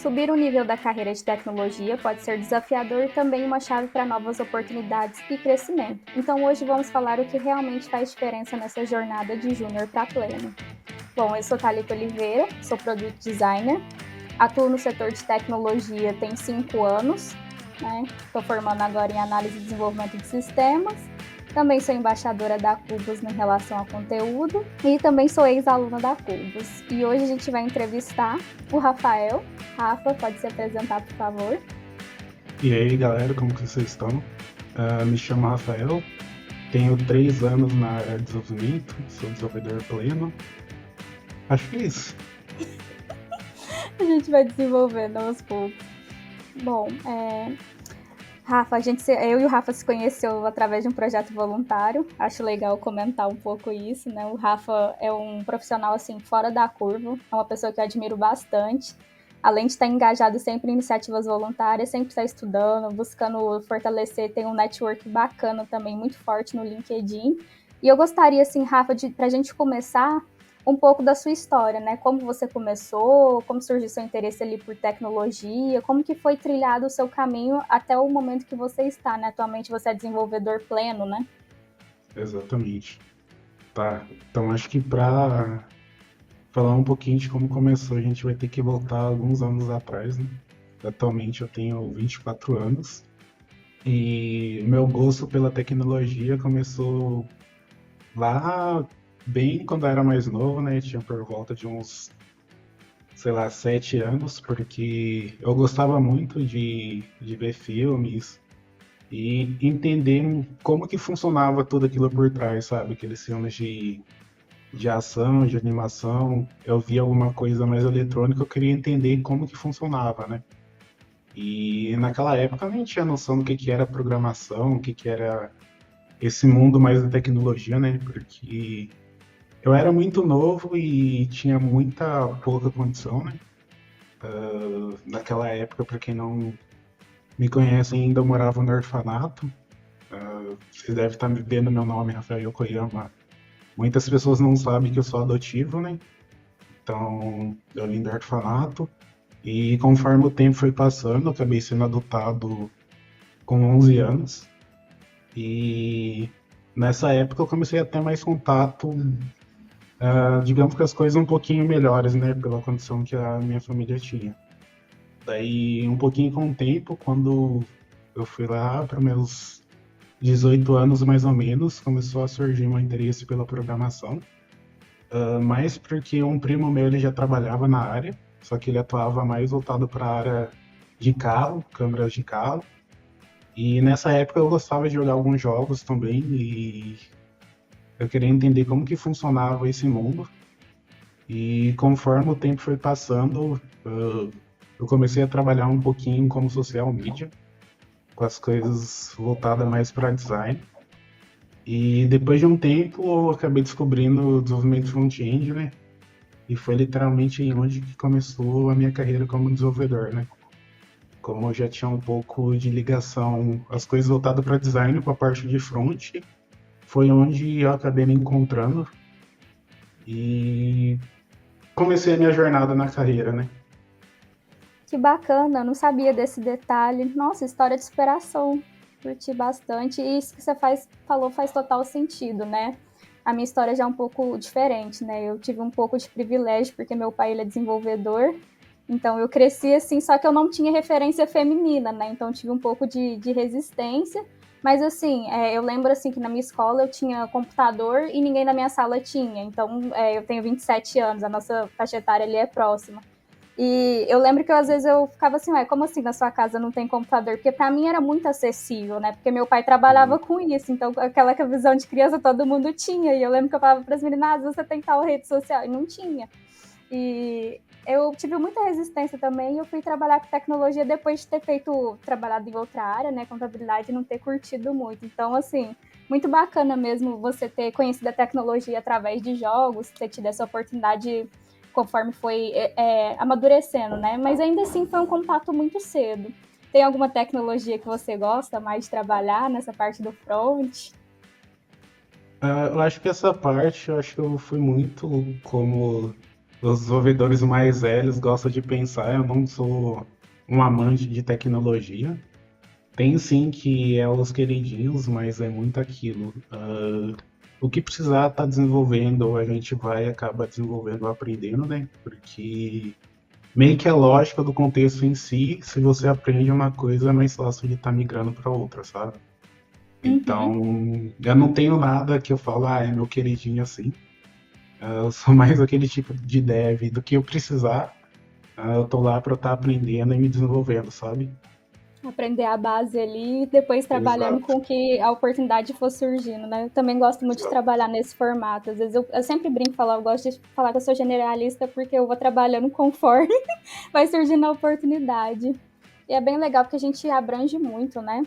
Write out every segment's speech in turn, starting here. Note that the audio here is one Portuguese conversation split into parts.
subir o nível da carreira de tecnologia pode ser desafiador e também uma chave para novas oportunidades e crescimento. Então hoje vamos falar o que realmente faz diferença nessa jornada de júnior para pleno. Bom, eu sou Thalita Oliveira, sou Product Designer, atuo no setor de tecnologia tem 5 anos, né? Estou formando agora em análise e desenvolvimento de sistemas. Também sou embaixadora da Cubus em relação a conteúdo e também sou ex-aluna da Cubus. E hoje a gente vai entrevistar o Rafael. Rafa, pode se apresentar, por favor. E aí, galera, como que vocês estão? Me chamo Rafael, tenho 3 anos na área de desenvolvimento, sou desenvolvedor pleno. Acho que é isso. A gente vai desenvolvendo aos poucos. Bom, Rafa, eu e o Rafa se conheceu através de um projeto voluntário. Acho legal comentar um pouco isso, né? O Rafa é um profissional assim fora da curva, é uma pessoa que eu admiro bastante. Além de estar engajado sempre em iniciativas voluntárias, sempre está estudando, buscando fortalecer, tem um network bacana também, muito forte no LinkedIn. E eu gostaria, assim, Rafa, para a gente começar um pouco da sua história, né? Como você começou, como surgiu seu interesse ali por tecnologia, como que foi trilhado o seu caminho até o momento que você está, né? Atualmente você é desenvolvedor pleno, né? Exatamente. Tá, então acho que para falar um pouquinho de como começou, a gente vai ter que voltar alguns anos atrás, né? Atualmente eu tenho 24 anos e meu gosto pela tecnologia começou lá bem quando eu era mais novo, né? Tinha por volta de uns, sei lá, 7 anos, porque eu gostava muito de ver filmes e entender como que funcionava tudo aquilo por trás, sabe? Aqueles filmes de ação, de animação. Eu via alguma coisa mais eletrônica, eu queria entender como que funcionava, né? E naquela época eu nem tinha noção do que era programação, o que era esse mundo mais da tecnologia, né? Porque eu era muito novo e tinha muita pouca condição, né? Naquela época, para quem não me conhece ainda, eu morava no orfanato. Vocês devem estar me vendo meu nome, Rafael Yokoyama. Muitas pessoas não sabem que eu sou adotivo, né? Então, eu vim do orfanato. E conforme o tempo foi passando, eu acabei sendo adotado com 11 anos. E nessa época eu comecei a ter mais contato, digamos que as coisas um pouquinho melhores, né? Pela condição que a minha família tinha. Daí, um pouquinho com o tempo, quando eu fui lá para meus 18 anos mais ou menos, começou a surgir meu interesse pela programação, mais porque um primo meu ele já trabalhava na área, só que ele atuava mais voltado para a área de carro, câmeras de carro. E nessa época eu gostava de jogar alguns jogos também e eu queria entender como que funcionava esse mundo. E conforme o tempo foi passando, eu comecei a trabalhar um pouquinho como social media, com as coisas voltadas mais para design. E depois de um tempo eu acabei descobrindo o desenvolvimento front-end, né? E foi literalmente aí onde que começou a minha carreira como desenvolvedor, né? Como eu já tinha um pouco de ligação, as coisas voltadas para design com a parte de front, foi onde eu acabei me encontrando e comecei a minha jornada na carreira, né? Que bacana, eu não sabia desse detalhe. Nossa, história de superação. Curti bastante. E isso que você falou faz total sentido, né? A minha história já é um pouco diferente, né? Eu tive um pouco de privilégio, porque meu pai ele é desenvolvedor. Então eu cresci assim, só que eu não tinha referência feminina, né? Então eu tive um pouco de resistência. Mas assim, eu lembro assim que na minha escola eu tinha computador e ninguém na minha sala tinha. Então eu tenho 27 anos, a nossa faixa etária ali é próxima. E eu lembro que às vezes eu ficava assim, ué, como assim na sua casa não tem computador? Porque para mim era muito acessível, né? Porque meu pai trabalhava Uhum. com isso, então aquela visão de criança todo mundo tinha. E eu lembro que eu falava para as meninas, você tem tal rede social, e não tinha. E eu tive muita resistência também e eu fui trabalhar com tecnologia depois de ter trabalhado em outra área, né, contabilidade, e não ter curtido muito. Então, assim, muito bacana mesmo você ter conhecido a tecnologia através de jogos, ter tido essa oportunidade conforme foi amadurecendo, né? Mas ainda assim foi um contato muito cedo. Tem alguma tecnologia que você gosta mais de trabalhar nessa parte do front? Eu acho que essa parte, eu acho que eu fui muito como. os desenvolvedores mais velhos gostam de pensar, eu não sou um amante de tecnologia. Tem sim que é os queridinhos, mas é muito aquilo. O que precisar estar desenvolvendo, a gente vai acabar desenvolvendo, aprendendo, né? Porque meio que a lógica do contexto em si, se você aprende uma coisa, é mais fácil de estar migrando para outra, sabe? Uhum. Então, eu não tenho nada que eu falo, é meu queridinho assim. Eu sou mais aquele tipo de dev do que eu precisar. Eu tô lá para estar aprendendo e me desenvolvendo, sabe? Aprender a base ali e depois trabalhando Exato, com que a oportunidade for surgindo, né? Eu também gosto muito de exato. trabalhar nesse formato. Às vezes eu sempre brinco e falo, eu gosto de falar que eu sou generalista porque eu vou trabalhando conforme vai surgindo a oportunidade. E é bem legal porque a gente abrange muito, né?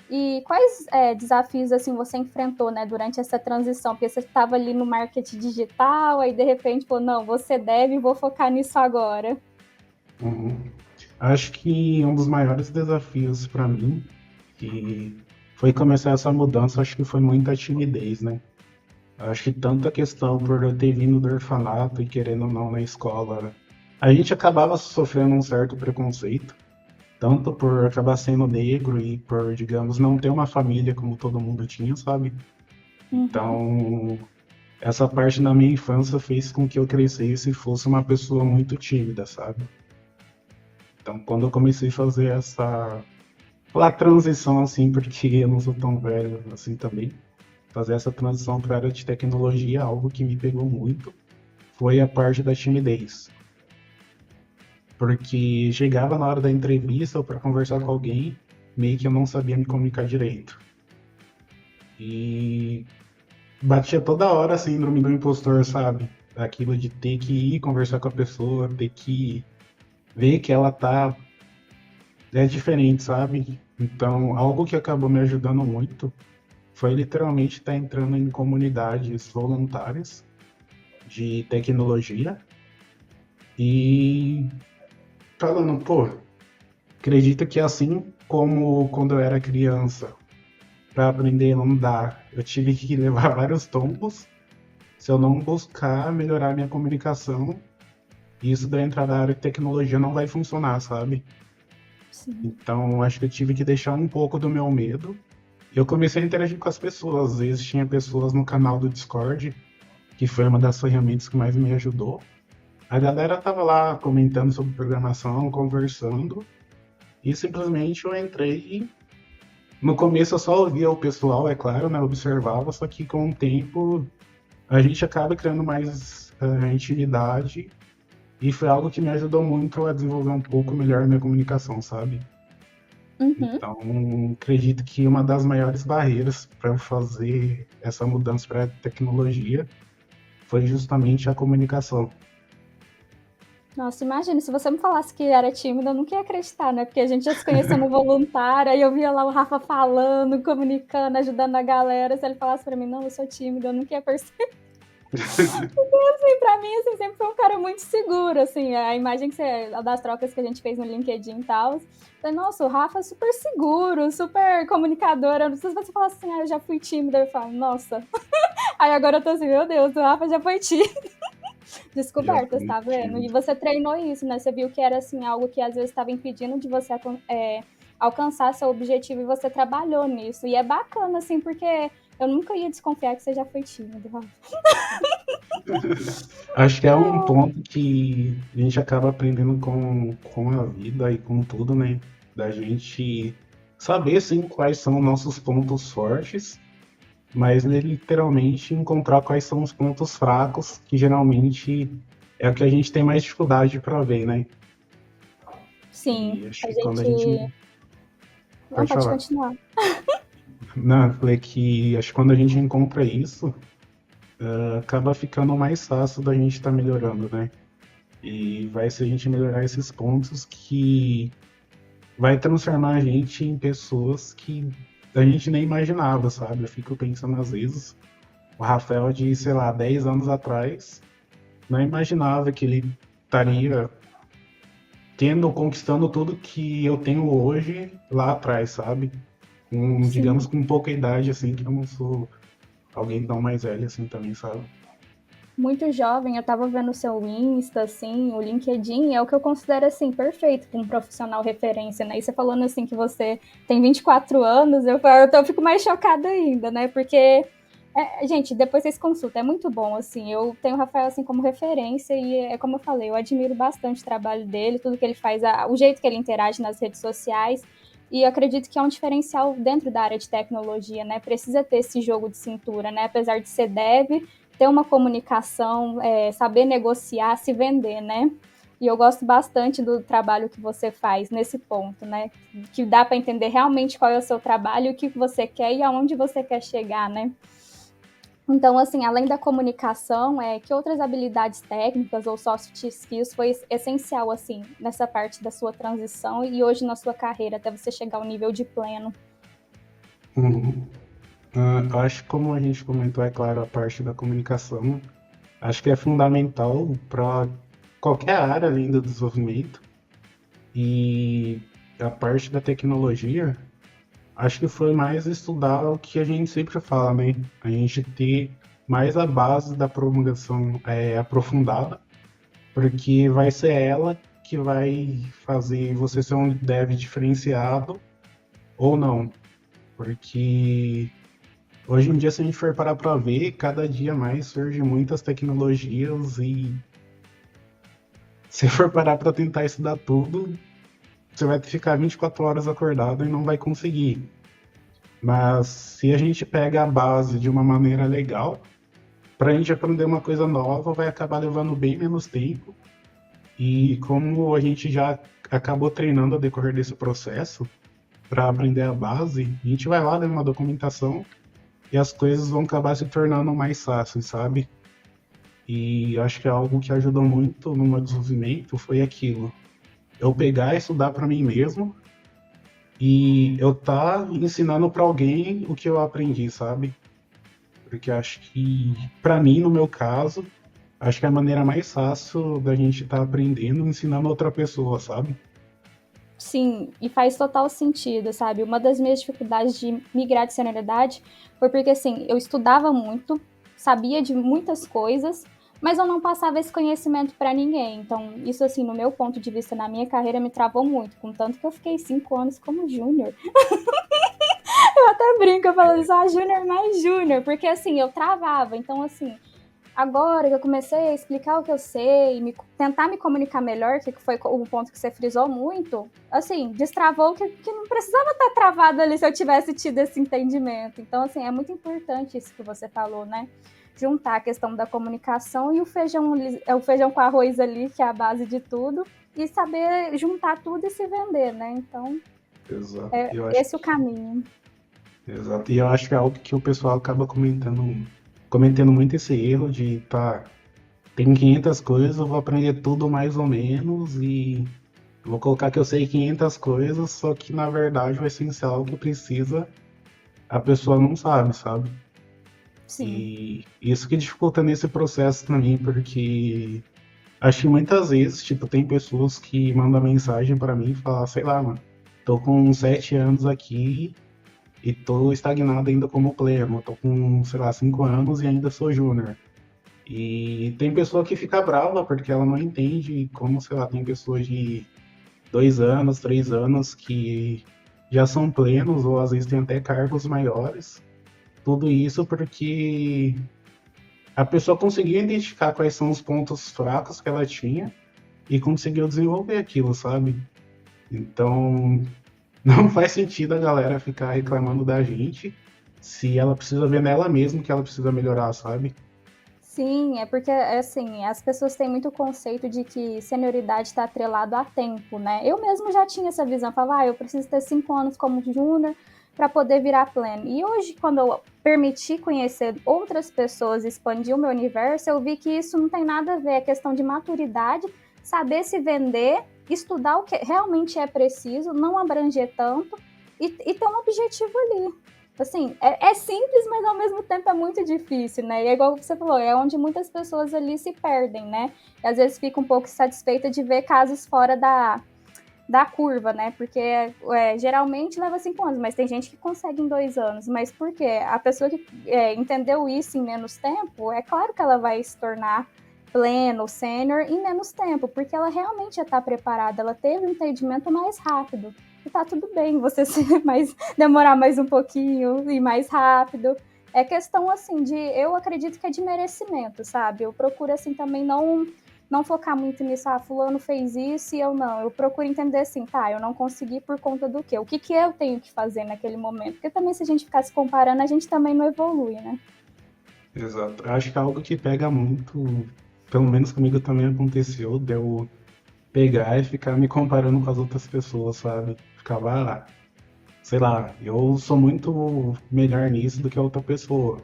E quais desafios assim você enfrentou, né, durante essa transição? Porque você estava ali no marketing digital, aí de repente falou, não, você deve, vou focar nisso agora. Uhum. Acho que um dos maiores desafios para mim, que foi começar essa mudança, acho que foi muita timidez, né? Acho que tanta questão por eu ter vindo do orfanato e querendo ou não na escola, a gente acabava sofrendo um certo preconceito, tanto por acabar sendo negro e por, digamos, não ter uma família como todo mundo tinha, sabe? Uhum. Então, essa parte da minha infância fez com que eu crescesse e fosse uma pessoa muito tímida, sabe? Então, quando eu comecei a fazer essa transição assim, porque eu não sou tão velho assim também, fazer essa transição para a área de tecnologia, algo que me pegou muito, foi a parte da timidez. Porque chegava na hora da entrevista ou para conversar com alguém, meio que eu não sabia me comunicar direito. E batia toda hora a síndrome do impostor, sabe? Aquilo de ter que ir conversar com a pessoa, ter que ver que ela tá diferente, sabe? Então, algo que acabou me ajudando muito foi literalmente estar entrando em comunidades voluntárias de tecnologia e falando, pô, acredito que assim como quando eu era criança, para aprender a andar, eu tive que levar vários tombos. Se eu não buscar melhorar minha comunicação, isso da entrada da área de tecnologia não vai funcionar, sabe? Sim. Então, acho que eu tive que deixar um pouco do meu medo. Eu comecei a interagir com as pessoas. Às vezes tinha pessoas no canal do Discord, que foi uma das ferramentas que mais me ajudou. A galera tava lá comentando sobre programação, conversando, e simplesmente eu entrei e no começo eu só ouvia o pessoal, é claro, né, observava, só que com o tempo a gente acaba criando mais intimidade e foi algo que me ajudou muito a desenvolver um pouco melhor a minha comunicação, sabe? Uhum. Então, acredito que uma das maiores barreiras para eu fazer essa mudança para a tecnologia foi justamente a comunicação. Nossa, imagina, se você me falasse que era tímida, eu nunca ia acreditar, né? Porque a gente já se conheceu no voluntário, aí eu via lá o Rafa falando, comunicando, ajudando a galera. Se ele falasse pra mim, não, eu sou tímida, eu nunca ia perceber. Assim, pra mim, assim, sempre foi um cara muito seguro, assim, a imagem que você, das trocas que a gente fez no LinkedIn e tal. Falei, nossa, o Rafa é super seguro, super comunicador. Eu não sei se você falar assim, eu já fui tímida. Eu falo, nossa. Aí agora eu tô assim, meu Deus, o Rafa já foi tímido. Já fui Descobertas, tá muito vendo? E tímido. você treinou isso, né? Você viu que era assim algo que às vezes estava impedindo de você alcançar seu objetivo e você trabalhou nisso. E é bacana, assim, porque eu nunca ia desconfiar que você já foi tímido. Acho que é um ponto que a gente acaba aprendendo com a vida e com tudo, né? Da gente saber, sim, quais são nossos pontos fortes, mas literalmente encontrar quais são os pontos fracos, que geralmente é o que a gente tem mais dificuldade para ver, né? Sim, E acho a que quando a gente. gente. Não, Pode pode falar. continuar. Não, eu falei que acho que quando a gente encontra isso, acaba ficando mais fácil da gente estar melhorando, né? E vai ser a gente melhorar esses pontos que vai transformar a gente em pessoas que a gente nem imaginava, sabe? Eu fico pensando às vezes, o Rafael de, sei lá, 10 anos atrás, não imaginava que ele estaria conquistando tudo que eu tenho hoje lá atrás, sabe? Sim. Digamos com pouca idade, assim, que eu não sou alguém tão mais velho assim também, sabe? muito jovem, eu tava vendo o seu Insta, assim, o LinkedIn, é o que eu considero, assim, perfeito para um profissional referência, né? E você falando, assim, que você tem 24 anos, eu fico mais chocada ainda, né? Porque, gente, depois vocês consultam, é muito bom, assim, eu tenho o Rafael, assim, como referência e é como eu falei, eu admiro bastante o trabalho dele, tudo que ele faz, o jeito que ele interage nas redes sociais, e eu acredito que é um diferencial dentro da área de tecnologia, né? Precisa ter esse jogo de cintura, né? Apesar de ser dev, ter uma comunicação, saber negociar, se vender, né? E eu gosto bastante do trabalho que você faz nesse ponto, né? Que dá para entender realmente qual é o seu trabalho, o que você quer e aonde você quer chegar, né? Então, assim, além da comunicação, que outras habilidades técnicas ou soft skills foi essencial, assim, nessa parte da sua transição e hoje na sua carreira, até você chegar ao nível de pleno? Uhum. Eu acho que como a gente comentou, é claro, a parte da comunicação, acho que é fundamental para qualquer área além do desenvolvimento. E a parte da tecnologia, acho que foi mais estudar o que a gente sempre fala, né? A gente ter mais a base da promulgação aprofundada, porque vai ser ela que vai fazer você ser um dev diferenciado ou não. Porque hoje em dia, se a gente for parar para ver, cada dia mais surgem muitas tecnologias e se for parar para tentar estudar tudo, você vai ficar 24 horas acordado e não vai conseguir. Mas se a gente pega a base de uma maneira legal, para a gente aprender uma coisa nova, vai acabar levando bem menos tempo. E como a gente já acabou treinando a decorrer desse processo, para aprender a base, a gente vai lá, ler uma documentação e as coisas vão acabar se tornando mais fáceis, sabe? E acho que é algo que ajudou muito no meu desenvolvimento foi aquilo. Eu pegar e estudar para mim mesmo e eu tá ensinando para alguém o que eu aprendi, sabe? Porque acho que, para mim, no meu caso, acho que é a maneira mais fácil da gente estar aprendendo ensinando outra pessoa, sabe? Sim, e faz total sentido, sabe? Uma das minhas dificuldades de migrar de senioridade foi porque, assim, eu estudava muito, sabia de muitas coisas, mas eu não passava esse conhecimento para ninguém. Então, isso, assim, no meu ponto de vista, na minha carreira, me travou muito, contanto que eu fiquei 5 anos como júnior. Eu até brinco, eu falo isso, júnior mais júnior, porque, assim, eu travava. Então, assim, agora que eu comecei a explicar o que eu sei, tentar me comunicar melhor, que foi o ponto que você frisou muito, assim, destravou que não precisava estar travado ali se eu tivesse tido esse entendimento. Então, assim, é muito importante isso que você falou, né? Juntar a questão da comunicação e o feijão com arroz ali, que é a base de tudo, e saber juntar tudo e se vender, né? Então, Exato. é esse o caminho. Exato. E eu acho que é algo que o pessoal acaba cometendo muito esse erro de, tá, tem 500 coisas, eu vou aprender tudo mais ou menos e vou colocar que eu sei 500 coisas, só que na verdade o essencial que precisa, a pessoa não sabe, sabe? Sim. E isso que dificulta nesse processo também, porque acho que muitas vezes, tipo, tem pessoas que mandam mensagem pra mim e falam, sei lá, mano, tô com 7 anos aqui e tô estagnado ainda como pleno, tô com, sei lá, 5 anos e ainda sou júnior. E tem pessoa que fica brava porque ela não entende como, sei lá, tem pessoas de 2 anos, 3 anos que já são plenos ou às vezes tem até cargos maiores. Tudo isso porque a pessoa conseguiu identificar quais são os pontos fracos que ela tinha e conseguiu desenvolver aquilo, sabe? Então, não faz sentido a galera ficar reclamando da gente se ela precisa ver nela mesma que ela precisa melhorar, sabe? Sim, é porque assim, as pessoas têm muito conceito de que senioridade está atrelado a tempo, né? Eu mesmo já tinha essa visão, falava, eu preciso ter 5 anos como júnior para poder virar pleno. E hoje, quando eu permiti conhecer outras pessoas, expandir o meu universo, eu vi que isso não tem nada a ver, é questão de maturidade, saber se vender, estudar o que realmente é preciso, não abranger tanto e ter um objetivo ali. Assim, é simples, mas ao mesmo tempo é muito difícil, né? E é igual você falou, é onde muitas pessoas ali se perdem, né? E às vezes fica um pouco satisfeita de ver casos fora da curva, né? Porque geralmente leva 5 anos, mas tem gente que consegue em 2 anos. Mas por quê? A pessoa que entendeu isso em menos tempo, é claro que ela vai se tornar pleno, sênior em menos tempo, porque ela realmente já está preparada, ela teve um entendimento mais rápido. E tá tudo bem você demorar mais um pouquinho e mais rápido. É questão, assim, eu acredito que é de merecimento, sabe? Eu procuro, assim, também não focar muito nisso, fulano fez isso e eu não. Eu procuro entender assim, tá, eu não consegui por conta do quê? O que eu tenho que fazer naquele momento? Porque também se a gente ficar se comparando, a gente também não evolui, né? Exato. Eu acho que é algo que pega muito, pelo menos comigo também aconteceu, de eu pegar e ficar me comparando com as outras pessoas, sabe? Ficava, sei lá, eu sou muito melhor nisso do que a outra pessoa.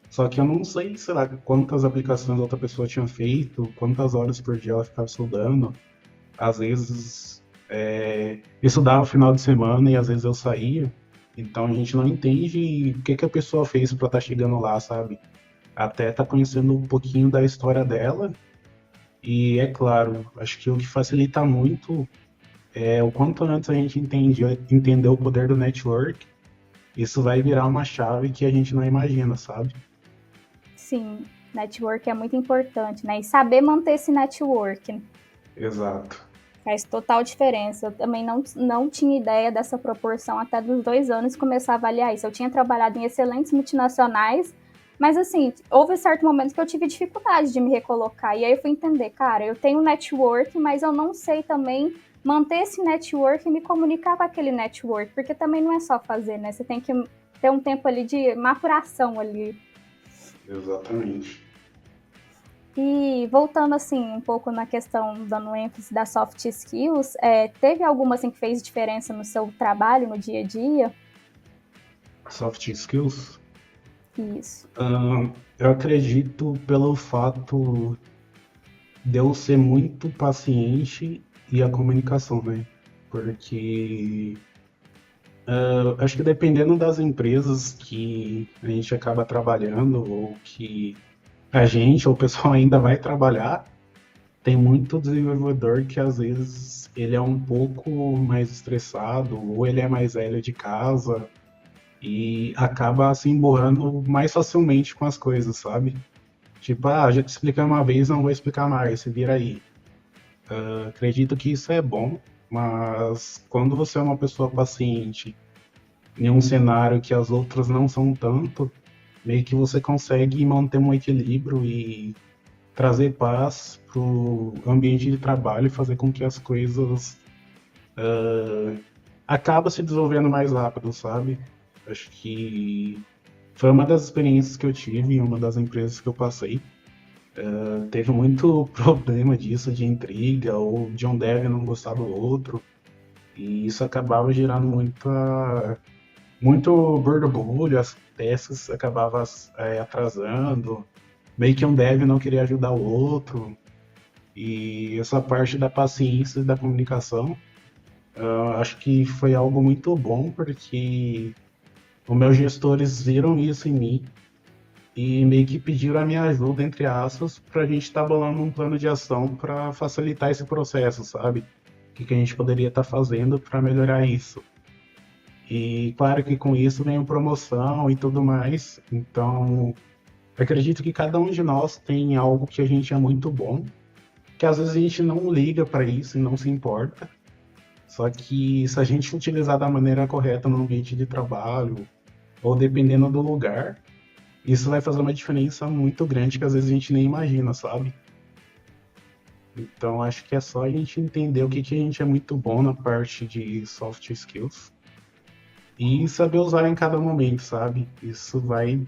Só que eu não sei, sei lá, quantas aplicações a outra pessoa tinha feito, quantas horas por dia ela ficava estudando. Às vezes, isso dava final de semana e às vezes eu saía. Então a gente não entende o que que a pessoa fez para estar chegando lá, sabe? Até tá conhecendo um pouquinho da história dela. E é claro, acho que o que facilita muito é o quanto antes a gente entender o poder do network, isso vai virar uma chave que a gente não imagina, sabe? Sim, network é muito importante, né? E saber manter esse network Exato. faz total diferença. Eu também não tinha ideia dessa proporção até dos 2 anos começar a avaliar isso. Eu tinha trabalhado em excelentes multinacionais, mas assim, houve certo momento que eu tive dificuldade de me recolocar. E aí eu fui entender, cara, eu tenho network, mas eu não sei também manter esse network e me comunicar com aquele network, porque também não é só fazer, né? Você tem que ter um tempo ali de maturação ali. Exatamente. E voltando assim um pouco na questão, dando ênfase das soft skills, teve alguma assim que fez diferença no seu trabalho, no dia a dia? Soft skills. Isso. Eu acredito pelo fato de eu ser muito paciente e a comunicação, né? Porque acho que dependendo das empresas que a gente acaba trabalhando ou que a gente ou o pessoal ainda vai trabalhar, tem muito desenvolvedor que às vezes ele é um pouco mais estressado ou ele é mais velho de casa e acaba se emburrando mais facilmente com as coisas, sabe? Tipo, já te expliquei uma vez, não vou explicar mais, se vira aí. Acredito que isso é bom, mas quando você é uma pessoa paciente em um cenário que as outras não são tanto, meio que você consegue manter um equilíbrio e trazer paz pro ambiente de trabalho e fazer com que as coisas acabem se desenvolvendo mais rápido, sabe? Acho que foi uma das experiências que eu tive em uma das empresas que eu passei. Teve muito problema disso, de intriga, ou de um dev não gostar do outro, e isso acabava gerando muito burburinho, as peças acabavam atrasando, meio que um dev não queria ajudar o outro, e essa parte da paciência e da comunicação, acho que foi algo muito bom, porque os meus gestores viram isso em mim e meio que pediram a minha ajuda, entre aspas, para a gente estar bolando um plano de ação para facilitar esse processo, sabe? O que a gente poderia estar fazendo para melhorar isso. E claro que com isso vem promoção e tudo mais. Então, eu acredito que cada um de nós tem algo que a gente é muito bom, que às vezes a gente não liga para isso e não se importa. Só que se a gente utilizar da maneira correta no ambiente de trabalho, ou dependendo do lugar, isso vai fazer uma diferença muito grande que às vezes a gente nem imagina, sabe? Então acho que é só a gente entender o que a gente é muito bom na parte de soft skills e saber usar em cada momento, sabe? Isso vai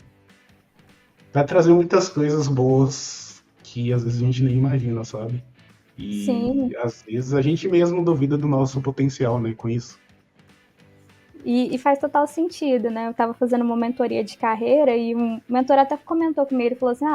trazer muitas coisas boas que às vezes a gente nem imagina, sabe? E Sim, às vezes a gente mesmo duvida do nosso potencial, né, com isso. e faz total sentido, né? Eu estava fazendo uma mentoria de carreira e um mentor até comentou comigo, ele falou assim,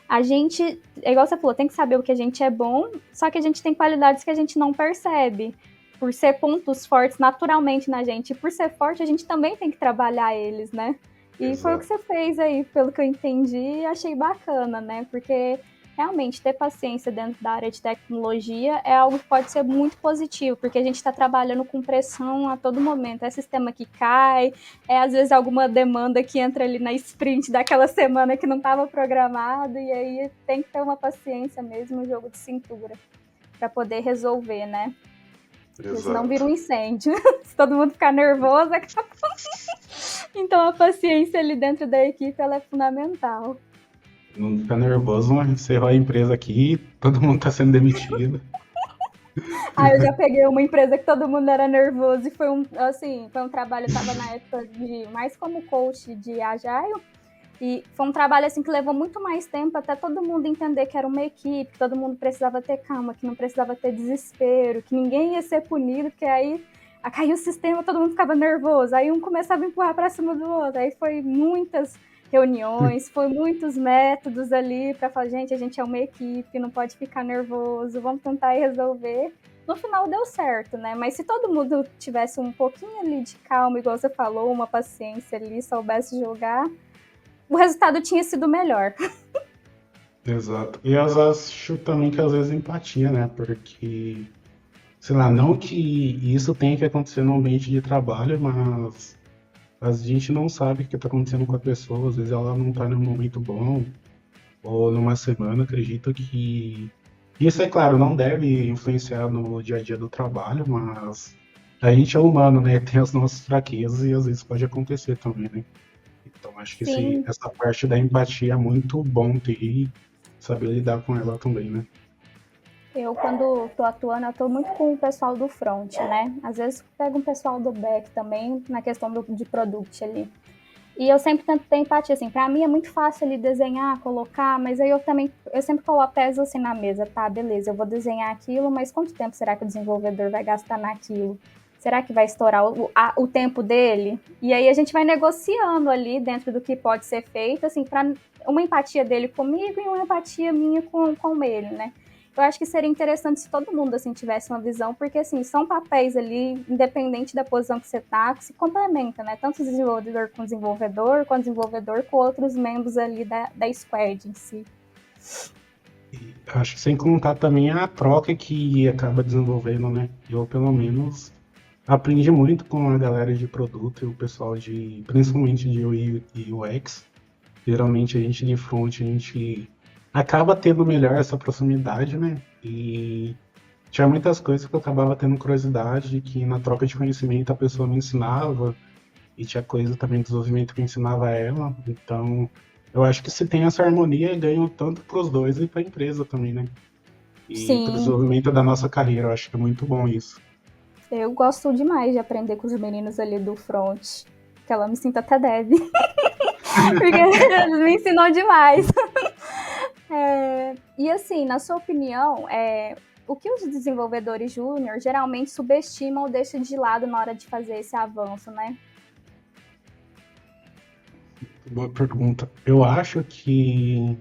a gente, é igual você falou, tem que saber o que a gente é bom, só que a gente tem qualidades que a gente não percebe. Por ser pontos fortes naturalmente na gente, e por ser forte, a gente também tem que trabalhar eles, né? E foi o que Exato. você fez aí, pelo que eu entendi, e achei bacana, né? Porque realmente ter paciência dentro da área de tecnologia é algo que pode ser muito positivo, porque a gente está trabalhando com pressão a todo momento. É sistema que cai, é às vezes alguma demanda que entra ali na sprint daquela semana que não estava programado, e aí tem que ter uma paciência mesmo, um jogo de cintura para poder resolver, né? Porque senão vira um Exato. incêndio. Se todo mundo ficar nervoso, acaba. Então a paciência ali dentro da equipe ela é fundamental. Não fica nervoso, mas encerrou a empresa aqui, todo mundo tá sendo demitido. Eu já peguei uma empresa que todo mundo era nervoso e foi um trabalho, eu estava na época de mais como coach de Agile, e foi um trabalho assim que levou muito mais tempo até todo mundo entender que era uma equipe, que todo mundo precisava ter calma, que não precisava ter desespero, que ninguém ia ser punido, porque aí caiu o sistema, todo mundo ficava nervoso, aí um começava a empurrar para cima do outro, aí foi muitas reuniões, foi muitos métodos ali para falar, gente, a gente é uma equipe, não pode ficar nervoso, vamos tentar resolver. No final deu certo, né? Mas se todo mundo tivesse um pouquinho ali de calma, igual você falou, uma paciência ali, soubesse jogar, o resultado tinha sido melhor. Exato. E eu acho também que às vezes empatia, né? Porque, sei lá, não que isso tenha que acontecer no ambiente de trabalho, mas a gente não sabe o que está acontecendo com a pessoa. Às vezes ela não está num momento bom, ou numa semana. Acredito que isso, é claro, não deve influenciar no dia a dia do trabalho, mas a gente é humano, né? Tem as nossas fraquezas e às vezes pode acontecer também, né? Então acho que Sim, essa parte da empatia é muito bom ter e saber lidar com ela também, né? eu quando tô atuando, eu tô muito com o pessoal do front, né? Às vezes pego um pessoal do back também, na questão de product ali. E eu sempre tento ter empatia, assim, pra mim é muito fácil ali desenhar, colocar, mas aí eu sempre coloco peso assim na mesa, tá, beleza, eu vou desenhar aquilo, mas quanto tempo será que o desenvolvedor vai gastar naquilo? Será que vai estourar o tempo dele? E aí a gente vai negociando ali dentro do que pode ser feito, assim, para uma empatia dele comigo e uma empatia minha com ele, né? Eu acho que seria interessante se todo mundo assim tivesse uma visão, porque assim, são papéis ali, independente da posição que você tá, que se complementam, né? Tanto o desenvolvedor com o desenvolvedor, com o desenvolvedor com outros membros ali da squad em si. E acho que sem contar também a troca que acaba desenvolvendo, né? Eu, pelo menos, aprendi muito com a galera de produto e o pessoal de, principalmente de UI e UX. Geralmente a gente de front, a gente acaba tendo melhor essa proximidade, né? E tinha muitas coisas que eu acabava tendo curiosidade, que na troca de conhecimento a pessoa me ensinava, e tinha coisa também de desenvolvimento que eu ensinava ela. Então, eu acho que se tem essa harmonia, ganho tanto para os dois e para a empresa também, né? E para o Sim, desenvolvimento da nossa carreira, eu acho que é muito bom isso. eu gosto demais de aprender com os meninos ali do front. Que ela me sinta até deve. Porque eles me ensinam demais. E assim, na sua opinião, o que os desenvolvedores júnior geralmente subestimam ou deixam de lado na hora de fazer esse avanço, né? Boa pergunta. Eu acho que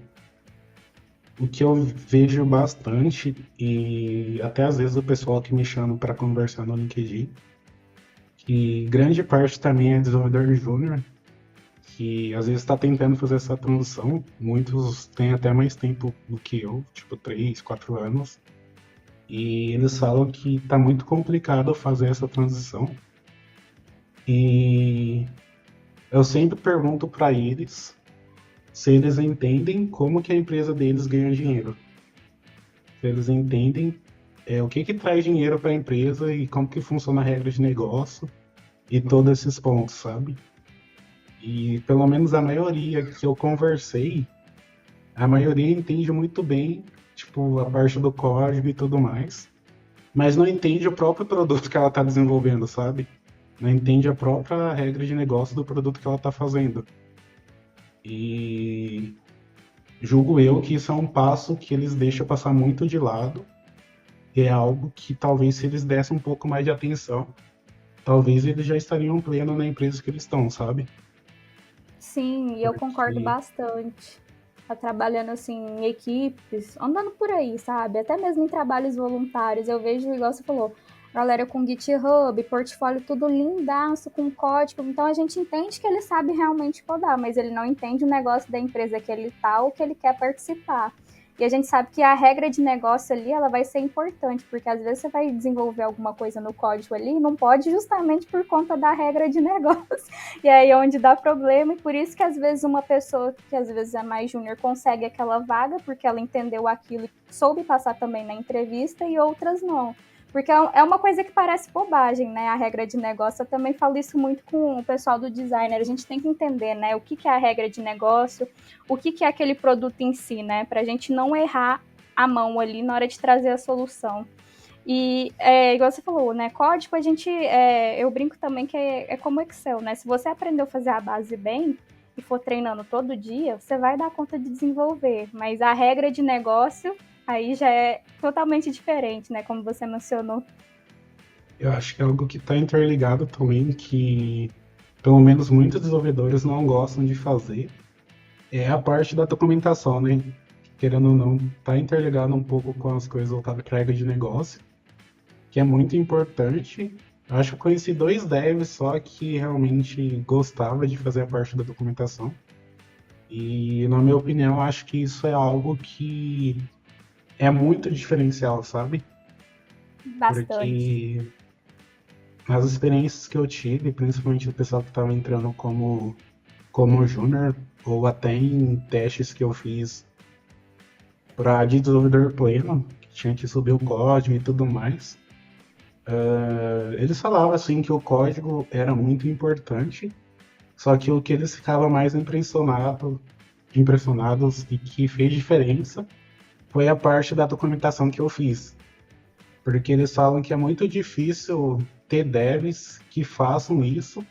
o que eu vejo bastante, e até às vezes o pessoal que me chama para conversar no LinkedIn, que grande parte também é desenvolvedor júnior, que às vezes está tentando fazer essa transição. Muitos têm até mais tempo do que eu, tipo 3, 4 anos, e eles falam que está muito complicado fazer essa transição. E eu sempre pergunto para eles se eles entendem como que a empresa deles ganha dinheiro. Se eles entendem o que que traz dinheiro para a empresa e como que funciona a regra de negócio e todos esses pontos, sabe? E pelo menos a maioria que eu conversei, a maioria entende muito bem, tipo, a parte do código e tudo mais, mas não entende o próprio produto que ela está desenvolvendo, sabe? Não entende a própria regra de negócio do produto que ela está fazendo. E julgo eu que isso é um passo que eles deixam passar muito de lado, e é algo que talvez se eles dessem um pouco mais de atenção, talvez eles já estariam pleno na empresa que eles estão, sabe? Sim, e eu concordo Porque bastante. Tá trabalhando assim em equipes, andando por aí, sabe? Até mesmo em trabalhos voluntários. Eu vejo, igual você falou, galera com GitHub, portfólio tudo lindaço, com código. Então a gente entende que ele sabe realmente codar, mas ele não entende o negócio da empresa que ele tá ou que ele quer participar. E a gente sabe que a regra de negócio ali, ela vai ser importante, porque às vezes você vai desenvolver alguma coisa no código ali e não pode justamente por conta da regra de negócio. E aí é onde dá problema, e por isso que às vezes uma pessoa que às vezes é mais júnior consegue aquela vaga, porque ela entendeu aquilo e soube passar também na entrevista, e outras não. Porque é uma coisa que parece bobagem, né? A regra de negócio. Eu também falo isso muito com o pessoal do designer. A gente tem que entender, né? O que é a regra de negócio, o que é aquele produto em si, né? Para a gente não errar a mão ali na hora de trazer a solução. E igual você falou, né? Código, a gente. Eu brinco também que é como Excel, né? Se você aprendeu a fazer a base bem e for treinando todo dia, você vai dar conta de desenvolver. Mas a regra de negócio aí já é totalmente diferente, né? Como você mencionou. Eu acho que é algo que está interligado também, que pelo menos muitos desenvolvedores não gostam de fazer, é a parte da documentação, né? Querendo ou não, está interligado um pouco com as coisas voltadas para a regra de negócio, que é muito importante. Eu acho que eu conheci dois devs só que realmente gostava de fazer a parte da documentação. E, na minha opinião, acho que isso é algo que é muito diferencial, sabe? Bastante. Porque as experiências que eu tive, principalmente o pessoal que estava entrando como júnior, ou até em testes que eu fiz para desenvolvedor pleno, que tinha que subir o código e tudo mais, eles falavam assim que o código era muito importante, só que o que eles ficavam mais impressionados e que fez diferença foi a parte da documentação que eu fiz. Porque eles falam que é muito difícil ter devs que façam isso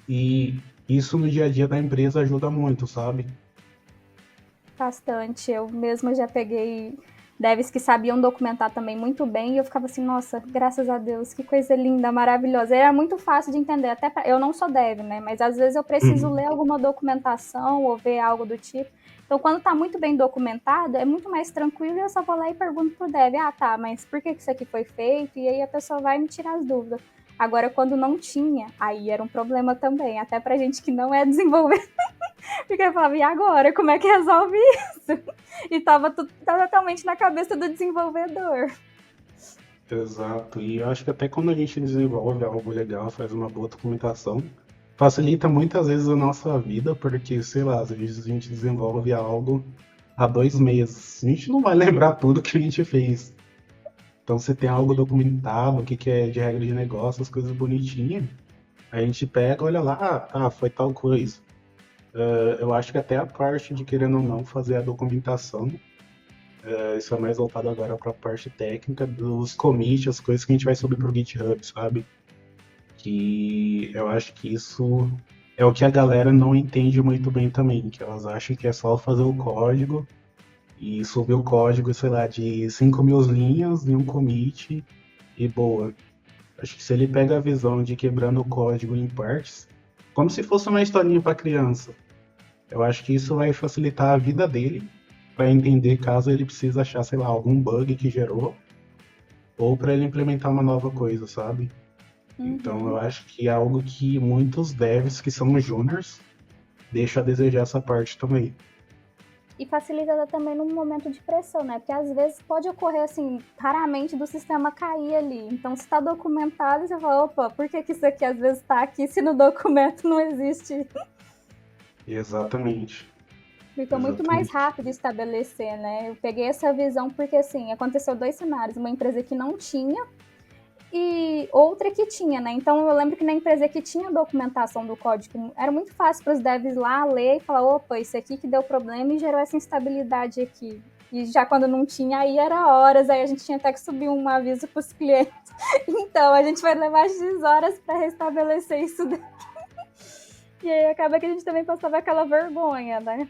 e isso no dia a dia da empresa ajuda muito, sabe? Bastante. Eu mesma já peguei devs que sabiam documentar também muito bem, e eu ficava assim, nossa, graças a Deus, que coisa linda, maravilhosa. Era muito fácil de entender, até eu não sou dev, né? Mas às vezes eu preciso Uhum. ler alguma documentação ou ver algo do tipo. Então, quando está muito bem documentado, é muito mais tranquilo, e eu só vou lá e pergunto pro dev, ah, tá, mas por que isso aqui foi feito? E aí a pessoa vai me tirar as dúvidas. Agora, quando não tinha, aí era um problema também, até pra gente que não é desenvolvedor. Porque eu falava, e agora? Como é que resolve isso? E tava tudo totalmente na cabeça do desenvolvedor. Exato. E eu acho que até quando a gente desenvolve algo legal, faz uma boa documentação, facilita muitas vezes a nossa vida, porque, sei lá, às vezes a gente desenvolve algo há 2 meses. A gente não vai lembrar tudo que a gente fez. Então, se tem algo documentado, o que que é de regra de negócio, as coisas bonitinhas, a gente pega, olha lá, ah, tá, foi tal coisa. Eu acho que até a parte de, querendo ou não, fazer a documentação, isso é mais voltado agora para a parte técnica dos commits, as coisas que a gente vai subir para o GitHub, sabe? Que eu acho que isso é o que a galera não entende muito bem também, que elas acham que é só fazer o código e subir o código, sei lá, de 5.000 linhas em um commit e boa. Acho que se ele pega a visão de quebrando o código em partes, como se fosse uma historinha para criança, eu acho que isso vai facilitar a vida dele para entender caso ele precise achar, sei lá, algum bug que gerou ou para ele implementar uma nova coisa, sabe? Então eu Uhum. acho que é algo que muitos devs que são juniors deixam a desejar essa parte também. E facilita também num momento de pressão, né? Porque às vezes pode ocorrer, assim, raramente do sistema cair ali. Então, se está documentado, você fala, opa, por que, que isso aqui às vezes está aqui se no documento não existe? Exatamente, Fica muito mais exatamente. rápido estabelecer, né? Eu peguei essa visão porque, assim, aconteceu dois cenários. Uma empresa que não tinha e outra que tinha, né? Então eu lembro que na empresa que tinha a documentação do código, era muito fácil para os devs lá ler e falar, opa, isso aqui que deu problema e gerou essa instabilidade aqui. E já quando não tinha, aí era horas, aí a gente tinha até que subir um aviso para os clientes. Então a gente vai levar X horas para restabelecer isso daqui. E aí acaba que a gente também passava aquela vergonha, né?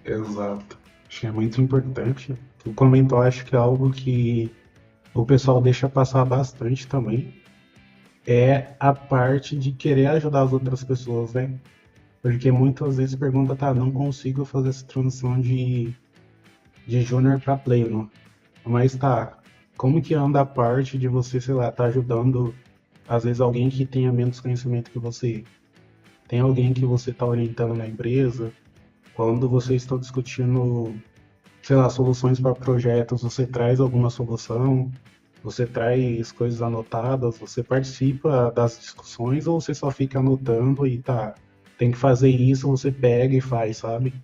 Exato. Acho que é muito importante. Tu comentou, acho que é algo que o pessoal deixa passar bastante também, é a parte de querer ajudar as outras pessoas, né? Porque muitas vezes pergunta, tá, não consigo fazer essa transição de júnior para pleno. Mas tá, como que anda a parte de você, sei lá, tá ajudando, às vezes, alguém que tenha menos conhecimento que você? Tem alguém que você tá orientando na empresa? Quando vocês estão discutindo sei lá, soluções para projetos, você traz alguma solução, você traz coisas anotadas, você participa das discussões ou você só fica anotando e tá, tem que fazer isso, você pega e faz, sabe?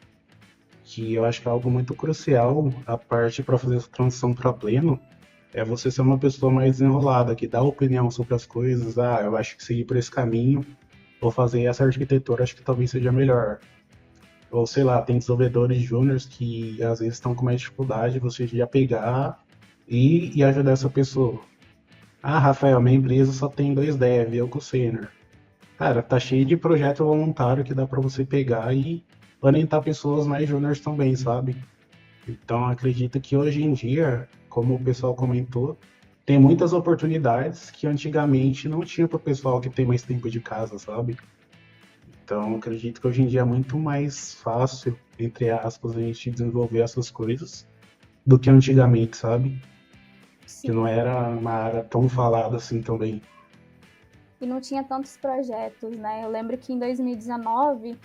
Que eu acho que é algo muito crucial, a parte para fazer essa transição para pleno, é você ser uma pessoa mais desenrolada, que dá opinião sobre as coisas, ah, eu acho que seguir por esse caminho, vou fazer essa arquitetura, acho que talvez seja melhor. Ou sei lá, tem desenvolvedores júniores que às vezes estão com mais dificuldade, você já pegar e ajudar essa pessoa. Ah, Rafael, minha empresa só tem dois dev, eu com o sênior. Cara, tá cheio de projeto voluntário que dá pra você pegar e orientar pessoas mais júniores também, sabe? Então, acredito que hoje em dia, como o pessoal comentou, tem muitas oportunidades que antigamente não tinha para o pessoal que tem mais tempo de casa, sabe? Então, acredito que hoje em dia é muito mais fácil, entre aspas, a gente desenvolver essas coisas do que antigamente, sabe? Que não Sim. era uma área tão falada assim também. E não tinha tantos projetos, né? Eu lembro que em 2019,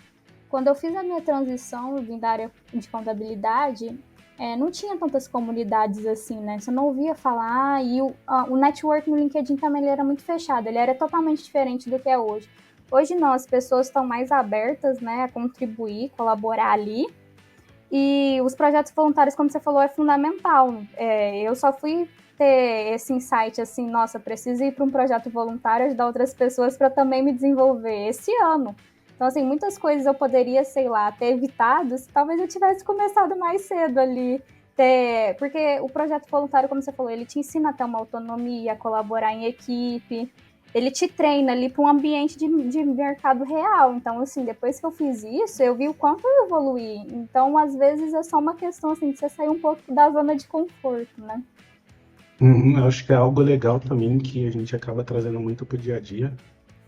quando eu fiz a minha transição, eu vim da área de contabilidade, não tinha tantas comunidades assim, né? Você não ouvia falar, e o network no LinkedIn também ele era muito fechado, ele era totalmente diferente do que é hoje. Hoje não, as pessoas estão mais abertas, né, a contribuir, colaborar ali, e os projetos voluntários, como você falou, é fundamental. Eu só fui ter esse insight assim, nossa, preciso ir para um projeto voluntário, ajudar outras pessoas para também me desenvolver esse ano. Então, assim, muitas coisas eu poderia, sei lá, ter evitado se talvez eu tivesse começado mais cedo ali. Porque o projeto voluntário, como você falou, ele te ensina a ter uma autonomia, a colaborar em equipe, ele te treina ali para um ambiente de mercado real. Então, assim, depois que eu fiz isso, eu vi o quanto eu evoluí. Então, às vezes, é só uma questão, assim, de você sair um pouco da zona de conforto, né? Eu acho que é algo legal também que a gente acaba trazendo muito pro dia a dia,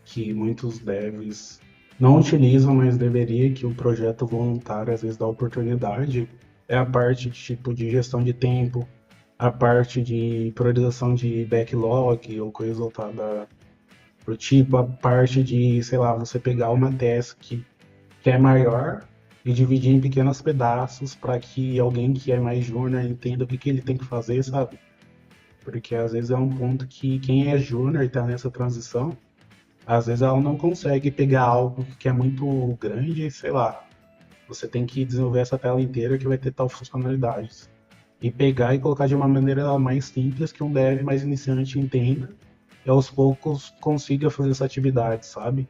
que muitos devs não utilizam, mas deveria, que o projeto voluntário às vezes dá oportunidade, é a parte de tipo de gestão de tempo, a parte de priorização de backlog ou coisa voltada pro tipo, a parte de, sei lá, você pegar uma task que é maior e dividir em pequenos pedaços para que alguém que é mais júnior entenda o que, que ele tem que fazer, sabe? Porque às vezes é um ponto que quem é júnior e está nessa transição, às vezes ela não consegue pegar algo que é muito grande, sei lá. Você tem que desenvolver essa tela inteira que vai ter tal funcionalidades. E pegar e colocar de uma maneira mais simples que um dev mais iniciante entenda e aos poucos consiga fazer essa atividade, sabe?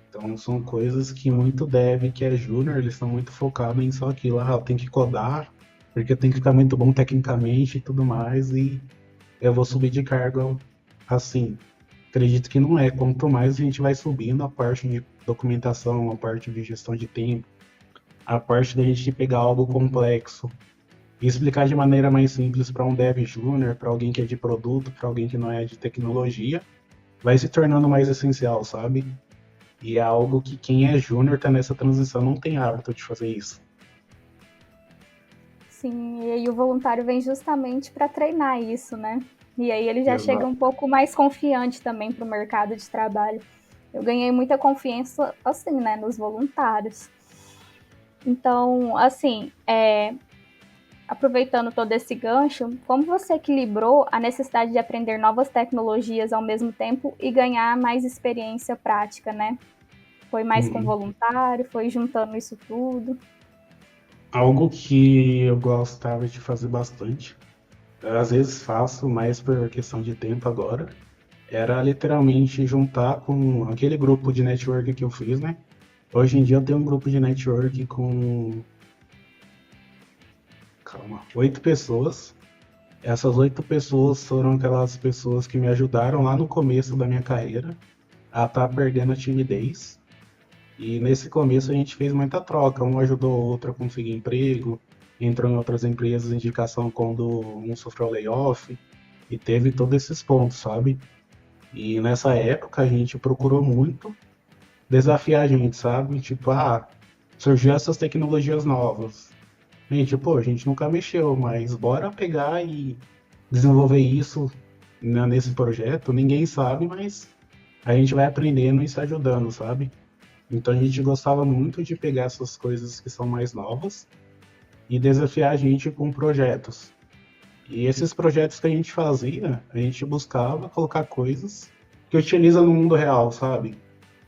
Então são coisas que muito dev que é júnior, eles estão muito focados em só aquilo, ah, eu tenho que codar, porque eu tenho que ficar muito bom tecnicamente e tudo mais, e eu vou subir de cargo assim. Acredito que não é. Quanto mais a gente vai subindo a parte de documentação, a parte de gestão de tempo, a parte da gente pegar algo complexo e explicar de maneira mais simples para um dev júnior, para alguém que é de produto, para alguém que não é de tecnologia, vai se tornando mais essencial, sabe? E é algo que quem é júnior está nessa transição não tem hábito de fazer isso. Sim, e aí o voluntário vem justamente para treinar isso, né? E aí ele já chega Exato. um pouco mais confiante também para o mercado de trabalho. Eu ganhei muita confiança, assim, né, nos voluntários. Então, assim, aproveitando todo esse gancho, como você equilibrou a necessidade de aprender novas tecnologias ao mesmo tempo e ganhar mais experiência prática, né? Foi mais com Uhum. voluntário, foi juntando isso tudo. Algo que eu gostava de fazer bastante, às vezes faço mais por questão de tempo agora, era literalmente juntar com aquele grupo de network que eu fiz, né? Hoje em dia eu tenho um grupo de network com, calma, 8 pessoas. Essas 8 pessoas foram aquelas pessoas que me ajudaram lá no começo da minha carreira a estar perdendo a timidez. E nesse começo a gente fez muita troca, um ajudou o outro a conseguir emprego, entrou em outras empresas, indicação quando um sofreu layoff, e teve todos esses pontos, sabe? E nessa época a gente procurou muito desafiar a gente, sabe? Tipo, ah, surgiu essas tecnologias novas. Gente, pô, a gente nunca mexeu, mas bora pegar e desenvolver isso, né, nesse projeto. Ninguém sabe, mas a gente vai aprendendo e se ajudando, sabe? Então a gente gostava muito de pegar essas coisas que são mais novas e desafiar a gente com projetos. E esses projetos que a gente fazia, a gente buscava colocar coisas que utiliza no mundo real, sabe?